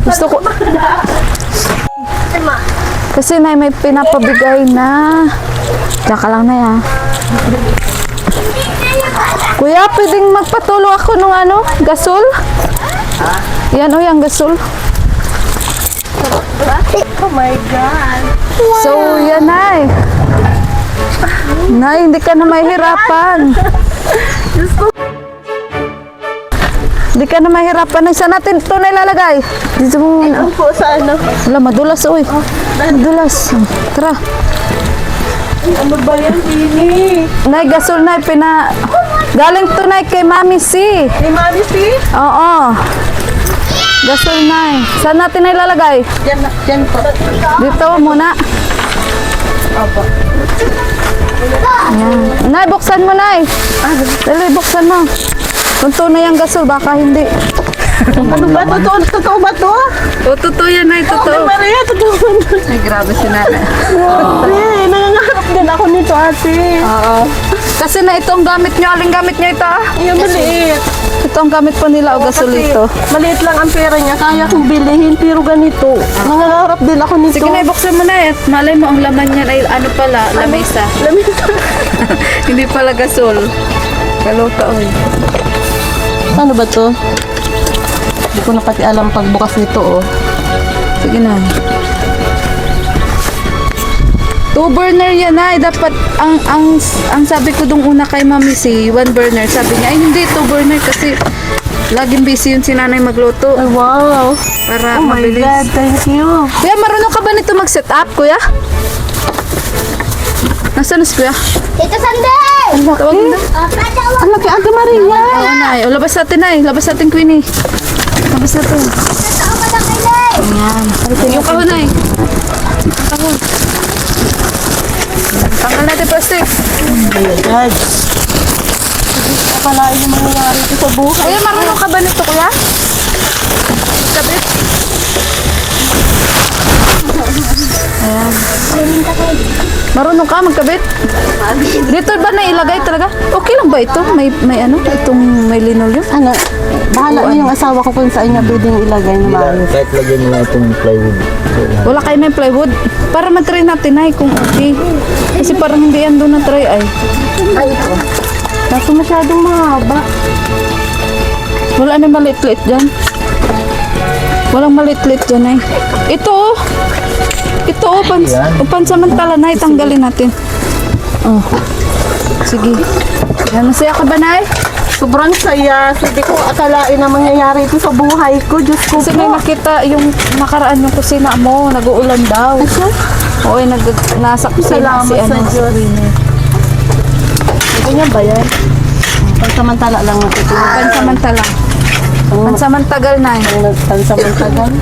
Speaker 2: Gusto ko... Kasi, Nay, may pinapabigay na... Diyan ka lang, Nay, ha? Kuya, pwedeng magpatulong ako nung gasol? Yan, yung gasol.
Speaker 3: Oh my God.
Speaker 2: So, yan, Nay. Nay, hindi ka na mahirapan. Hindi ka na mahirapan. Nay, saan natin ito na ilalagay? Dito mo muna.
Speaker 3: Ano po sa
Speaker 2: Wala, madulas, uy. Madulas. Tara.
Speaker 3: Ano ba yan, Tini?
Speaker 2: Nay, gasol, Nay. Galing to, Nay, kay Mami C.
Speaker 3: Ni Mami, si?
Speaker 2: Oo. Gasol, Nay. Saan natin na ilalagay?
Speaker 3: Yan po.
Speaker 2: Dito muna. Ayan. Nay, buksan mo, Nay. Dali, buksan mo. Kung tunay ang gasol, baka hindi.
Speaker 3: Ano ba? Totoo ba to?
Speaker 2: Totoo yan, Nay.
Speaker 3: Ay, Maria, totoo ba to?
Speaker 2: Ay, grabe si Nana.
Speaker 3: Ate, nangangarap din ako nito, ate.
Speaker 2: Oo. Kasi na ito ang gamit nyo. Aling gamit nyo ito?
Speaker 3: Yung maliit.
Speaker 2: Ito ang gamit po nila o gasol
Speaker 3: Kasi
Speaker 2: ito.
Speaker 3: maliit lang ang pera niya. Kaya kong bilihin, pero ganito. Nangangarap din ako nito.
Speaker 2: Sige na, ibuksan mo na eh. Malay mo ang laman niyan ay pala, lamesa.
Speaker 3: Lamisa.
Speaker 2: Hindi pala gasol. Kaloka, oy.
Speaker 3: Ano ba to? Hindi ko na pati alam pagbukas nito, oh.
Speaker 2: Sige na. 2 burner yan ay dapat ang sabi ko dong una kay Mami si 1 burner. Sabi niya ay hindi 2 burner kasi laging busy yun si nanay magluto.
Speaker 3: Ay, wow.
Speaker 2: Para
Speaker 3: Oh my
Speaker 2: mabilis.
Speaker 3: God, thank you.
Speaker 2: Kuya, marunong ka ba nito mag-set up, kuya? Nasaan na si kuya?
Speaker 5: Ito Sunday!
Speaker 2: Tawag mo na.
Speaker 3: Ang laki, Ate Maria.
Speaker 2: Oo na eh. O, labas natin na eh. Labas natin, Queenie. Labas natin. Yung kahon na eh. Kahon. Tanggal natin plastic.
Speaker 3: Oh my God. Akalain yung mangyayari ito sa buhay.
Speaker 2: Kuya, marunong ka ba nito, kuya? Kabit? Ayan. Marunong ka magkabit? Dito ba na ilagay talaga? Okay lang ba ito? May ano? Itong may linoleum?
Speaker 3: Ano, bahala na yung asawa ko kung saan niya pwedeng ilagay na maayos.
Speaker 1: Kahit lagyan nila itong plywood.
Speaker 2: Wala kayo may plywood? Para matry natin ay kung okay. Kasi parang hindi yan doon na-try ay.
Speaker 3: Ay, ito. Kaso masyadong mahaba.
Speaker 2: Wala na maliit-liit dyan. Walang maliit-liit dyan ay. Ito oh. Ito oh, pansamantala na itanggalin natin. Oh. Sige. Yan, masaya ka ba, Nay?
Speaker 3: Sobrang saya. Hindi ko akalain na mangyayari ito sa buhay ko. Diyos ko
Speaker 2: Kasi may
Speaker 3: po.
Speaker 2: nakita yung nakaraan yung kusina mo, nag-uulan daw. Oo, nasa kusina
Speaker 3: Salamat
Speaker 2: si ano.
Speaker 3: sa Diyos. Ganyan ba yan? Pansamantala lang natutulog.
Speaker 2: Pansamantala. Pansamantagal na eh.
Speaker 3: Pansamantagal.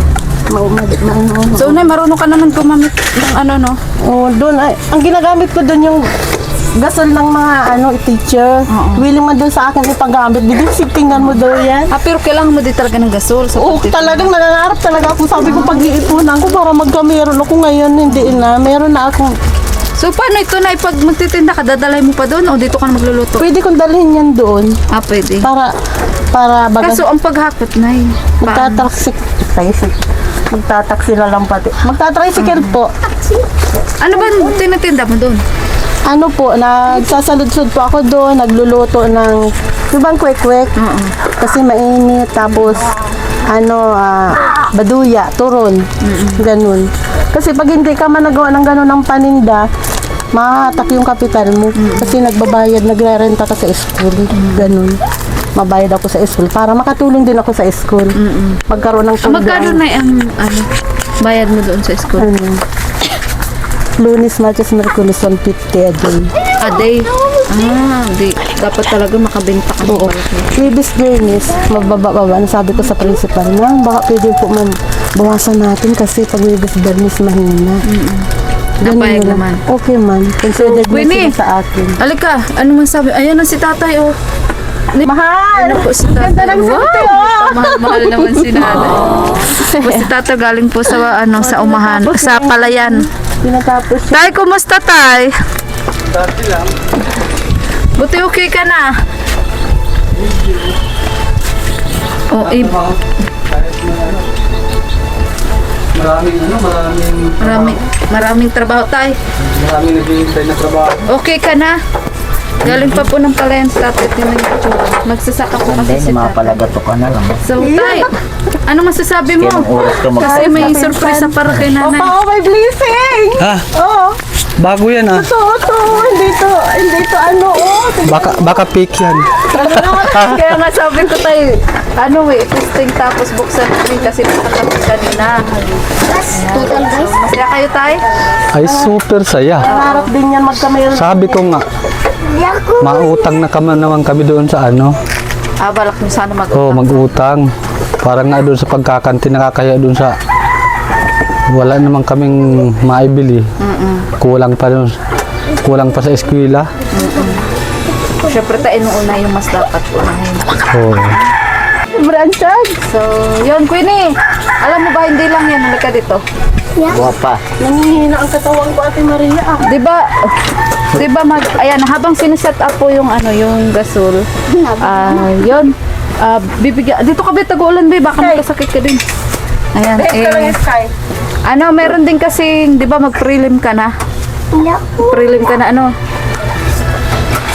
Speaker 2: So, Nay, marunong ka naman gumamit ng ano, no?
Speaker 3: Oh, doon ay ang ginagamit ko doon yung gasol ng mga teacher. Willing man doon sa akin ipagamit. Bigyan tingnan mo daw yan.
Speaker 2: Ah, pero kailangan mo din talaga ng gasol. Sa
Speaker 3: Oo,
Speaker 2: pagtitinda.
Speaker 3: talagang nangangarap talaga ako. Sabi ko pag-iipunan ko para magkameron ako ngayon. Hindi na. Meron na akong.
Speaker 2: So, paano ito, Nay? Pag magtitinda ka, dadalay mo pa doon o dito ka na magluluto?
Speaker 3: Pwede kong dalhin yan doon.
Speaker 2: Ah, pwede.
Speaker 3: Para baga.
Speaker 2: Kaso, ang paghakot, Nay. paano?
Speaker 3: Magtataksi na lang pati. Magtatricycle po.
Speaker 2: Ano ba tinitinda mo doon?
Speaker 3: Ano po, nagsasalud-sud po ako doon, nagluluto ng, yung bang kwek-kwek? Kasi mainit, tapos, baduya, turon, ganun. Kasi pag hindi ka man nagawa ng ganun ng paninda, mahatak yung kapital mo. Kasi nagbabayad, nagrerenta ka sa school, ganun. Mabayad ako sa school para makatulong din ako sa school. Magkaroon ng
Speaker 2: Magkano na ang bayad mo doon sa school?
Speaker 3: Lunes, Martes, Merkulis, 150 a day.
Speaker 2: A day? Ah, di. Dapat talaga makabenta ka.
Speaker 3: Oo. Previous Bernice, mababa-baba. Sabi ko sa principal, na baka pwede po man bawasan natin kasi pag previous Bernice mahina. Ganun
Speaker 2: Napayag
Speaker 3: yun.
Speaker 2: naman.
Speaker 3: Okay man. Considered na
Speaker 2: Winnie.
Speaker 3: sila sa akin.
Speaker 2: Alika, ano man sabi? Ayan na si tatay, oh.
Speaker 3: Mahal!
Speaker 2: Ano po si tatay? Mahal naman si nanay. Po si tatay galing po sa sa umahan, sa palayan.
Speaker 3: Pinatapos siya.
Speaker 2: Tay, kumusta tay?
Speaker 1: Dati lang.
Speaker 2: Buti okay ka na. Oh, maraming trabaho tay.
Speaker 1: Maraming naghihintay na trabaho.
Speaker 2: Okay ka na? Galing pa po ng palayan sa tatay. Tingnan niyo po. Magsasaka po kasi si tatay.
Speaker 6: Mapalagato ka na lang.
Speaker 2: So, tay, ano masasabi mo?
Speaker 6: Kailang oras ka
Speaker 2: Kasi may surpresa para kay nanay.
Speaker 3: Opa, may blessing!
Speaker 1: Ha?
Speaker 3: Oo.
Speaker 1: Bago yan ah.
Speaker 3: To. Hindi to ano, oh.
Speaker 1: Baka fake yan.
Speaker 2: Kaya nga sabi ko tayo, testing tapos buksan natin kasi nakakapit kanina. Ayan. So, masaya kayo tay?
Speaker 1: Ay, super saya.
Speaker 3: Nangarap din yan magkameron.
Speaker 1: Sabi ko nga, mautang na naman kami doon sa ano.
Speaker 2: Balak mo sana
Speaker 1: Oo, mag-utang. Parang nga doon sa pagkakanti, nakakaya doon sa wala naman kaming maibili. Kulang pa doon. Kulang pa sa eskwela.
Speaker 2: Siyempre tayo nung una yung mas dapat unahin.
Speaker 1: Oo.
Speaker 3: Branchag.
Speaker 2: So, yun Queenie. Alam mo ba hindi lang yan, halika dito.
Speaker 6: Guwapa.
Speaker 3: Nanghihina ang katawan ko, Ate Maria. Ah.
Speaker 2: Di ba ayan, habang siniset up po yung yung gasol. Yun. Dito ka ba tag-uulan ba? Baka magkasakit ka din. Ayan. Meron din kasi, di ba mag-prelim ka na? Prelim ka na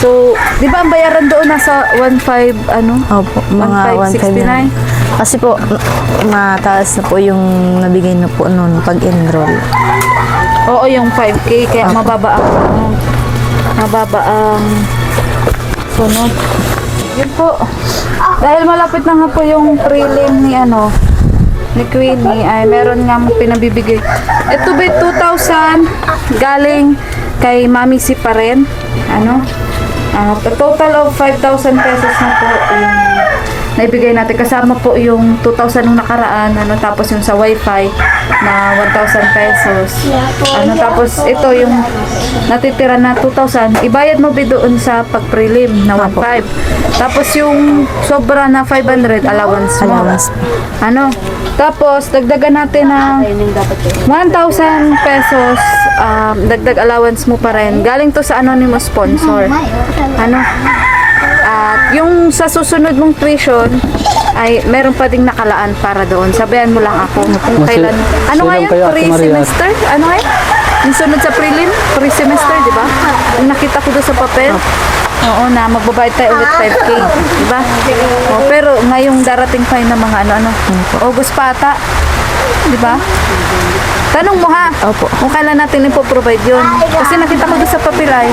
Speaker 2: So, di ba ang bayaran doon nasa 1.5 ano?
Speaker 5: Opo, mga
Speaker 2: 1.569?
Speaker 5: 1.5 Kasi po, mataas na po yung nabigay na po noon pag-enroll.
Speaker 2: Oo, yung 5K kaya mababa ang ano, mababa ang sunod. Yun po. Dahil malapit na nga po yung prelim ni ano, ni Queenie, ay meron nga pinabibigay. Ito ba 2,000 galing kay Mami si pa rin. Ano? Total of 5,000 pesos na po yung naibigay natin. Kasama po yung 2,000 nung nakaraan, ano, tapos yung sa wifi na 1,000 pesos. Ano, tapos ito yung natitira na 2,000, ibayad mo ba doon sa pag-prelim na 1,500. Tapos yung sobra na 500 allowance mo.
Speaker 5: Allowance.
Speaker 2: Ano? Tapos dagdagan natin ng 1,000 pesos dagdag allowance mo pa rin. Galing to sa anonymous sponsor. Ano? At yung sa susunod mong tuition ay meron pa ding nakalaan para doon. Sabihan mo lang ako kung kailan. Ano nga
Speaker 1: Silang
Speaker 2: yun?
Speaker 1: kaya, Ate Maria?
Speaker 2: Pre-semester? Ano nga yun? Yung sunod sa prelim? Pre-semester, di ba? Yung nakita ko doon sa papel. Oo, na magbabayad tayo ulit 5K. Di ba? Oo, pero ngayong darating pa yun ng mga ano-ano. August pa ata. Di ba? Tanong mo ha.
Speaker 5: Opo.
Speaker 2: Kung kailan natin ipoprovide yun. Kasi nakita ko doon sa papel ay.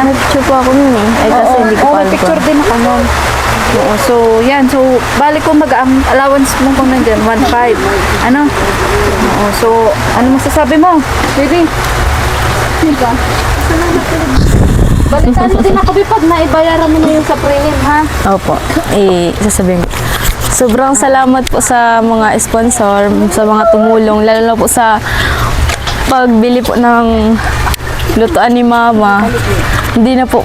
Speaker 5: Nag-picture po ako nun eh. Ay kasi hindi ko
Speaker 2: Oo,
Speaker 5: pa
Speaker 2: may
Speaker 5: alam
Speaker 2: picture
Speaker 5: kung-
Speaker 2: din ako nun. Oo, so yan. So, balik ko ang allowance mo kung nandiyan, 1.5. Ano? Oo, so, ano masasabi mo? Baby? Diba? Balikan mo din ako pag naibayaran mo na yung sa prelim, ha?
Speaker 5: Opo. Sasabihin ko. Sobrang salamat po sa mga sponsor, sa mga tumulong, lalo na po sa pagbili po ng lutuan ni Mama. Hindi na po,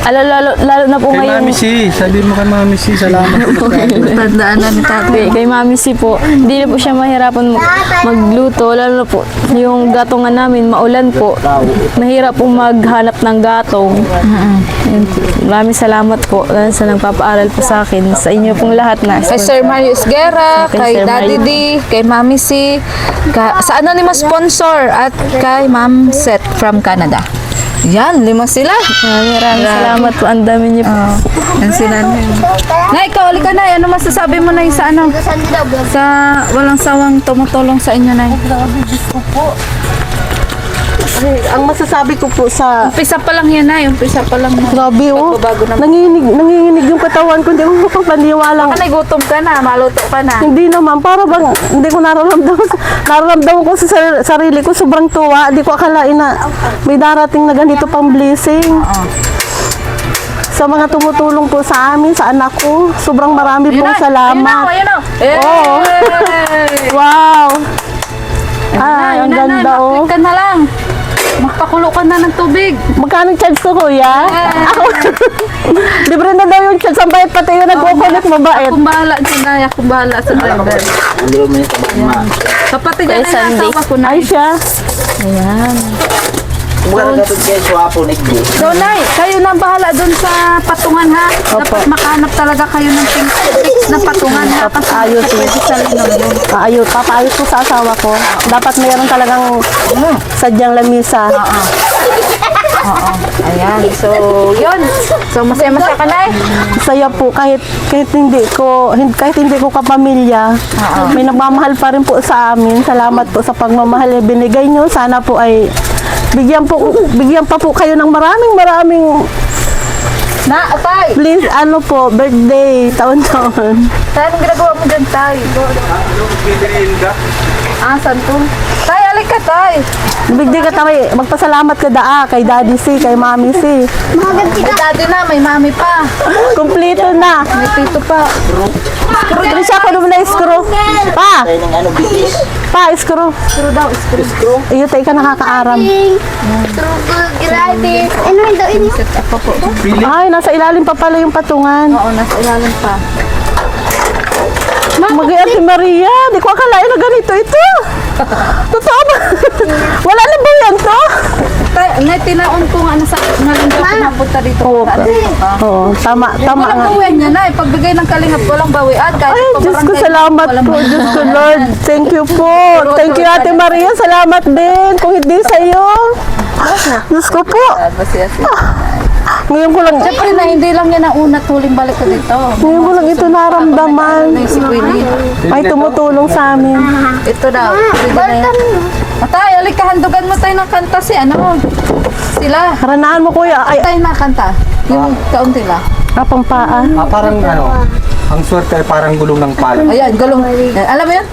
Speaker 5: lalo na po
Speaker 1: Kay
Speaker 5: ngayon.
Speaker 1: Mami Si, sabi mo kay Mami Si, salamat po.
Speaker 2: Tandaan na ni tatay.
Speaker 5: Kay Mami Si po, hindi na po siya mahirapan magluto, lalo na po yung gatongan namin, maulan po. Mahirap po maghanap ng gatong. Yun po. Maraming salamat po sa nagpapaaral po sa akin, sa inyo pong lahat na.
Speaker 2: Kay Sir Marius Guerra,
Speaker 5: Kay
Speaker 2: kay
Speaker 5: Sir
Speaker 2: Daddy D, kay Mami C, sa anonymous sponsor, at kay Ma'am Seth from Canada. Yan, 5 sila.
Speaker 5: Maraming salamat po, ang dami niyo po.
Speaker 2: Yan sila. Na, ikaw, halika na. Ano masasabi mo na sa ano? Sa walang sawang tumutulong sa inyo na.
Speaker 3: Ang masasabi ko po sa
Speaker 2: Umpisa pa lang yan na. Umpisa pa lang.
Speaker 3: grabe oh.
Speaker 2: Pagbabago na.
Speaker 3: Nanginginig yung katawan ko, hindi ko makapaniwala.
Speaker 2: Baka nagutom ka na, maluto ka na.
Speaker 3: Hindi naman, para bang hindi ko nararamdaman ko sa sarili ko, sobrang tuwa. Hindi ko akalain na may darating na ganito pang blessing. Sa mga tumutulong po sa amin, sa anak ko, sobrang marami pong salamat.
Speaker 2: Ayun na.
Speaker 3: Oo. Wow! Ay, ang ganda oh.
Speaker 2: Ka na lang. Magpakulo ka na ng tubig.
Speaker 3: Magkano charge ko, kuya? Ako. Libre na daw yung charge. Ang bayad pati yun. Nag-connect mabait.
Speaker 2: Akong bahala dyan na. Akong bahala sa driver.
Speaker 6: Hindi mo yung tabak ma.
Speaker 2: Kapatid yan
Speaker 5: Kay
Speaker 2: na
Speaker 5: Sunday.
Speaker 2: asawa ko na.
Speaker 3: Ay siya.
Speaker 6: Bukan na kayo swapo nigdi.
Speaker 2: So, Nay, kayo na ang bahala dun sa patungan, ha? Dapat makahanap talaga kayo ng fix na patungan, ha? Kasi
Speaker 3: Ayos,
Speaker 2: pwede sa linom yun.
Speaker 3: Papaayos ko sa asawa ko. Dapat mayroon talagang sadyang lamisa.
Speaker 2: Ayan. So, yun. So, masaya-masaya ka, Nay?
Speaker 3: Saya po kahit hindi ko kapamilya. May nagmamahal pa rin po sa amin. Salamat po sa pagmamahal na binigay nyo. Sana po ay bigyan pa po kayo ng maraming
Speaker 2: Na, Tay!
Speaker 3: please birthday taon-taon.
Speaker 2: Tay, anong ginagawa mo dyan, Tay? Saan to? Tay, alik ka, Tay!
Speaker 3: Birthday ka tayo. Magpasalamat ka kay Daddy C, kay Mami C.
Speaker 2: May daddy na, may mami pa.
Speaker 3: Kompleto na.
Speaker 2: May tito pa.
Speaker 3: Pero siya ko naman na screw. Pa!
Speaker 6: Tayo ng bilis.
Speaker 3: Pa, screw.
Speaker 2: Screw daw, screw.
Speaker 3: Iyo tayo ka nakakaaram.
Speaker 2: Set up pa po.
Speaker 3: Ay, nasa ilalim pa pala yung patungan.
Speaker 2: Oo, nasa ilalim pa.
Speaker 3: Mag-iarte Maria, di ko akalain na ganito ito. Totoo ba? Wala na ba yan to?
Speaker 2: Tay, Nay, tinaon ko nga nasa nalingga ko napunta dito.
Speaker 3: Oo, Oo, tama
Speaker 2: Walang
Speaker 3: nga.
Speaker 2: bawian niya, Nay. Pagbigay ng kalingap, walang bawian. Kahit
Speaker 3: Ay,
Speaker 2: pa
Speaker 3: Diyos ko,
Speaker 2: barangay,
Speaker 3: salamat
Speaker 2: walang
Speaker 3: po.
Speaker 2: bawian.
Speaker 3: Diyos ko, Lord. Thank you po. Thank you, Ate Maria. Salamat din. Kung hindi sa'yo. Diyos ko po.
Speaker 2: Masaya siya.
Speaker 3: Ngayon ko lang,
Speaker 2: Siyempre na hindi lang yan ang una tuling balik ko dito.
Speaker 3: ngayon ko lang ito naramdaman.
Speaker 2: Si Queenie.
Speaker 3: Ay tumutulong sa amin.
Speaker 2: Ito daw. Pwede na yan. Atay, alik ka, handugan mo tayo ng kanta si ano. Sila.
Speaker 3: Karanaan mo kuya. Ay,
Speaker 2: Tayo na kanta. Yung kaunti lang.
Speaker 3: apang paa.
Speaker 1: Parang ano, ang swerte ay parang gulong ng pala.
Speaker 2: Ayan, gulong. Yan. Alam mo yan?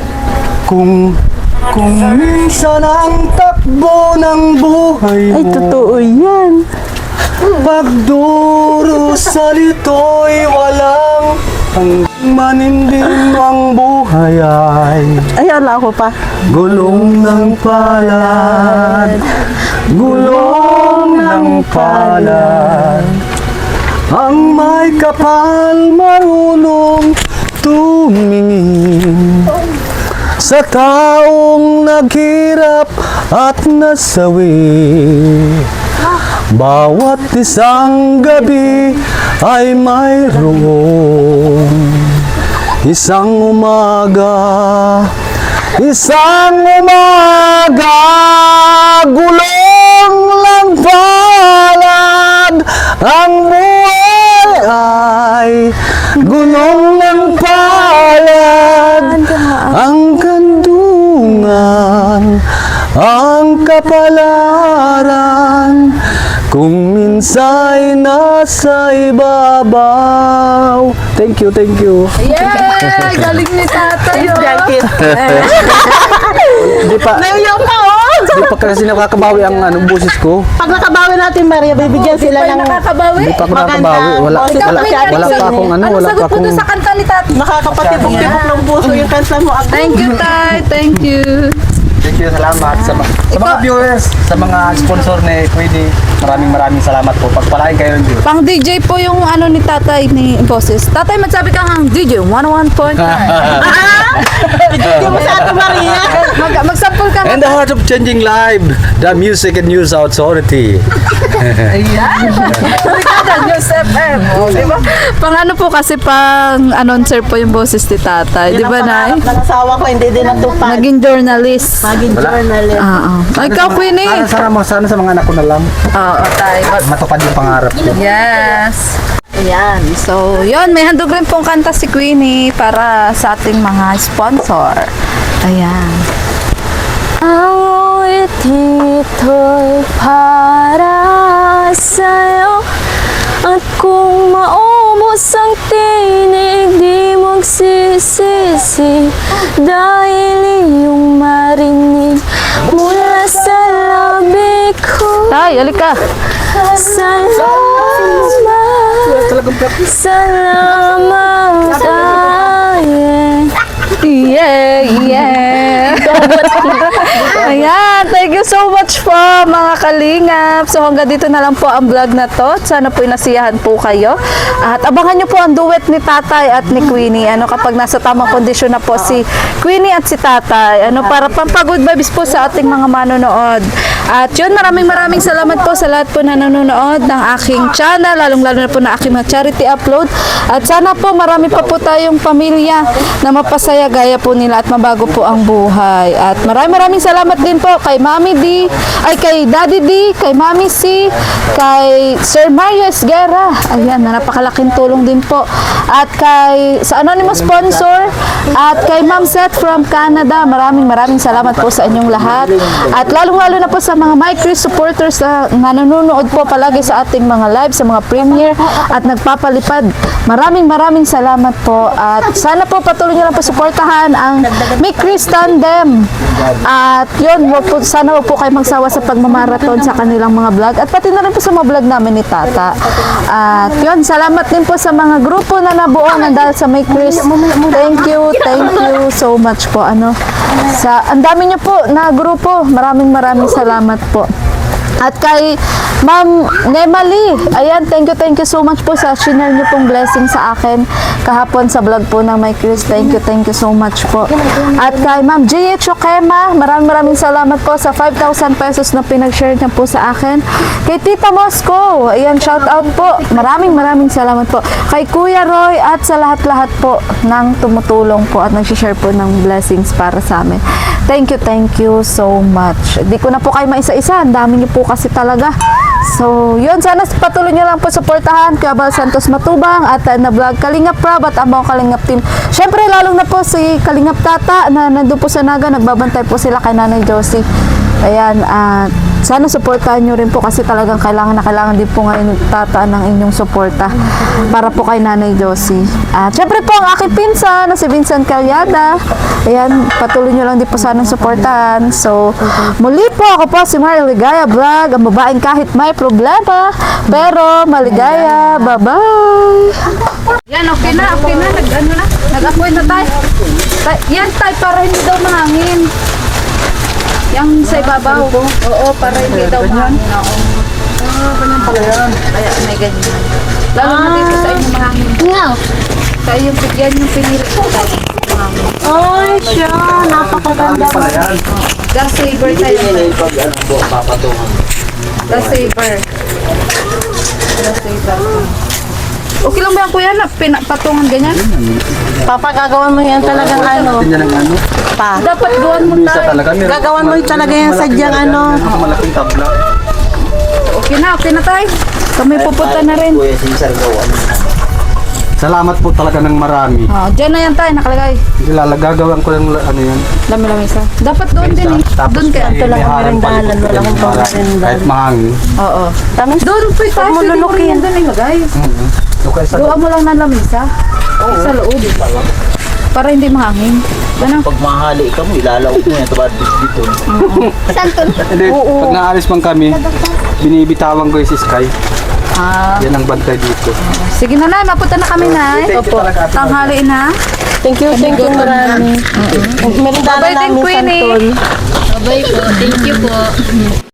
Speaker 1: Kung minsan ang takbo ng buhay
Speaker 3: Ay,
Speaker 1: mo,
Speaker 3: totoo yan.
Speaker 1: pagdurusa nito'y walang hanggang maninding ang buhay ay
Speaker 3: Ay, ala ko pa.
Speaker 1: gulong ng palad, gulong ng palad. Ang may kapal marunong tumingin sa taong naghirap at nasawi. Bawat isang gabi ay mayroong isang umaga, gulong lang palad. Ang buhay ay gulong ng palad. Ang kandungan, ang kapalaran, kung minsa'y nasa ibabaw. Thank you, thank you.
Speaker 2: Yeah! Galing ni tatay. oh.
Speaker 3: Jacket.
Speaker 1: Hindi pa,
Speaker 3: Ngayon pa, oh!
Speaker 1: hindi pa kasi nakakabawi ang boses ko.
Speaker 3: Pag nakabawi natin, Maria, bibigyan sila
Speaker 2: Ay,
Speaker 3: ng
Speaker 2: nakakabawi.
Speaker 1: Hindi pa ako
Speaker 3: maganda.
Speaker 1: nakakabawi. Wala
Speaker 3: Ikaw,
Speaker 1: pa
Speaker 3: Queenie,
Speaker 1: akong ano,
Speaker 2: Ano
Speaker 1: wala pa
Speaker 2: sagot mo
Speaker 1: akong...
Speaker 2: doon sa kanta ni tatay?
Speaker 3: nakakapatibok-tibok ng puso yung kanta mo.
Speaker 2: Thank you, tay. Thank you.
Speaker 1: Thank you, salamat sa mga viewers, sa mga sponsor ni Queenie. Maraming salamat po. Pagpalain kayo ng Diyos.
Speaker 2: Pang DJ po yung ano ni tatay ni boses. Tatay, magsabi ka ng DJ 101.9.
Speaker 3: Hindi mo sa ato, Maria.
Speaker 2: Magsampol ka
Speaker 1: And the heart of changing life, the music and news authority.
Speaker 2: Brigada News FM. Di ba? Pang ano po kasi pang announcer po yung boses ni tatay. Di ba, Nay?
Speaker 3: Ng asawa ko, hindi din natupad.
Speaker 2: Naging journalist.
Speaker 3: Maging journalist.
Speaker 2: Oo. Ikaw, Queenie.
Speaker 1: Sana sa mga anak ko na lang
Speaker 2: Oo, tay.
Speaker 1: matupad yung pangarap ko.
Speaker 2: Yes. Ayan. So, yun. May handog rin pong kanta si Queenie para sa ating mga sponsor. Ayan.
Speaker 5: Ang ngiti ito'y para sa'yo. At kung maubos ang tinig, di magsisisi. Dahil iyong marinig mula sa labi ko.
Speaker 2: Tay, alika.
Speaker 5: Salamat,
Speaker 2: Yeah, yeah. Ayan, thank you so much po mga kalingap. So hanggang dito na lang po ang vlog na to. Sana po nasiyahan po kayo. At abangan nyo po ang duet ni Tatay at ni Queenie. Ano kapag nasa tamang kondisyon na po si Queenie at si Tatay. Ano para pampagod vibes po sa ating mga manonood. At yun, maraming salamat po sa lahat po na nanonood ng aking channel. Lalong-lalo na po na aking mga charity upload. At sana po marami pa po tayong pamilya na mapasaya gaya po nila at mabago po ang buhay. At maraming salamat din po kay Mami D, ay kay Daddy D, kay Mami C, kay Sir Mario Esguerra. Ayan, na napakalaking tulong din po. At kay sa anonymous sponsor at kay Ma'am Seth from Canada. Maraming salamat po sa inyong lahat. At lalong-lalo na po sa mga My Chris supporters na nanonood po palagi sa ating mga live, sa mga premiere at nagpapalipad. Maraming salamat po. At sana po patuloy nyo lang po suportahan ang My Chris Tandem. At yun, sana wag po kayo magsawa sa pagmamarathon sa kanilang mga vlog. At pati na rin po sa mga vlog namin ni Tata. At yun, salamat din po sa mga grupo na nabuo na dahil sa My Chris. Thank you so much po. Ang dami niyo po na grupo. Maraming salamat po. At kay Ma'am Nemali, ayan, thank you so much po sa share niyo pong blessing sa akin kahapon sa vlog po ng My Chris. Thank you so much po. At kay Ma'am G.H. Okema, maraming salamat po sa 5,000 pesos na pinag-share niya po sa akin. Kay Tita Moscow, ayan, shout out po. Maraming salamat po. Kay Kuya Roy at sa lahat-lahat po ng tumutulong po at nag-share po ng blessings para sa amin. Thank you so much. Di ko na po kayo maisa-isa. Ang dami niyo po kasi talaga. So, yun. Sana patuloy nyo lang po suportahan Kuya Bal Santos Matubang at na vlog Kalingap Prab at ang buong Kalingap team. Syempre, lalong na po si Kalingap Tata na nandun po sa Naga. Nagbabantay po sila kay Nanay Josie. Ayan, at sana suportahan nyo rin po kasi talagang kailangan na kailangan din po ngayon Tata ng inyong suporta para po kay Nanay Josie. At syempre po ang aking pinsan na si Vincent Calyada. Ayan, patuloy nyo lang din po sana suportahan. So, muli po ako po si Mariel Ligaya Vlog, ang babaeng kahit may problema, pero maligaya. Bye-bye! Yan, okay na. Nag-appoint na tayo. Yan tayo para hindi daw mahangin. Yung sa ibabaw. Oo, para hindi daw mahangin. Oo. Ganyan pala yan. Kaya may ganyan. Lalo na dito sa inyo mahangin. Kaya yung yan yung pinili ko tayo.
Speaker 3: Ay, siya. Napakaganda.
Speaker 2: Gas saver tayo.
Speaker 6: Hindi na yung pag ano po, papatungan.
Speaker 2: Gas saver. Okay lang ba yan kuya na patungan ganyan?
Speaker 3: Papagagawan mo yan talagang ano.
Speaker 1: Tingnan ng ano.
Speaker 3: Pa.
Speaker 2: Dapat doon mo
Speaker 1: Misa
Speaker 2: tayo.
Speaker 1: talaga. Meron
Speaker 3: Gagawan mo talaga yan sadyang ano.
Speaker 1: malaking tabla.
Speaker 2: Okay na tayo. Kami pupunta na rin.
Speaker 6: Kuya Cesar gawa.
Speaker 1: Salamat po talaga ng marami.
Speaker 2: Diyan na yan tayo nakalagay.
Speaker 1: Gagawin ko ng ano yan.
Speaker 2: Lami-lami isa. Dapat doon din eh. Doon kaya.
Speaker 3: ito lang ang merindahan, wala akong pangmerindahan.
Speaker 1: Kahit mahangin.
Speaker 2: Oo.
Speaker 3: Tama.
Speaker 2: Doon po tayo.
Speaker 3: Huwag mo
Speaker 2: Pwede mo
Speaker 3: lunukin.
Speaker 2: rin yan doon ilagay.
Speaker 1: Okay, sa
Speaker 2: Doon mo lang ng lamisa. Sa loob. Para hindi mahangin. Ano?
Speaker 6: Pag mahali ka mo, ilalaog mo yan. Tabad dito.
Speaker 1: Hindi, pag naalis man kami, binibitawan ko yung si Sky. Yan ang bantay dito.
Speaker 2: Sige na na, mapunta na kami na.
Speaker 1: Thank you talaga, Ate
Speaker 2: Tanghali na.
Speaker 3: Thank you marami. Merindahan
Speaker 2: Bye din,
Speaker 3: namin
Speaker 2: Queenie.
Speaker 3: santol.
Speaker 4: Bye po. Thank you po.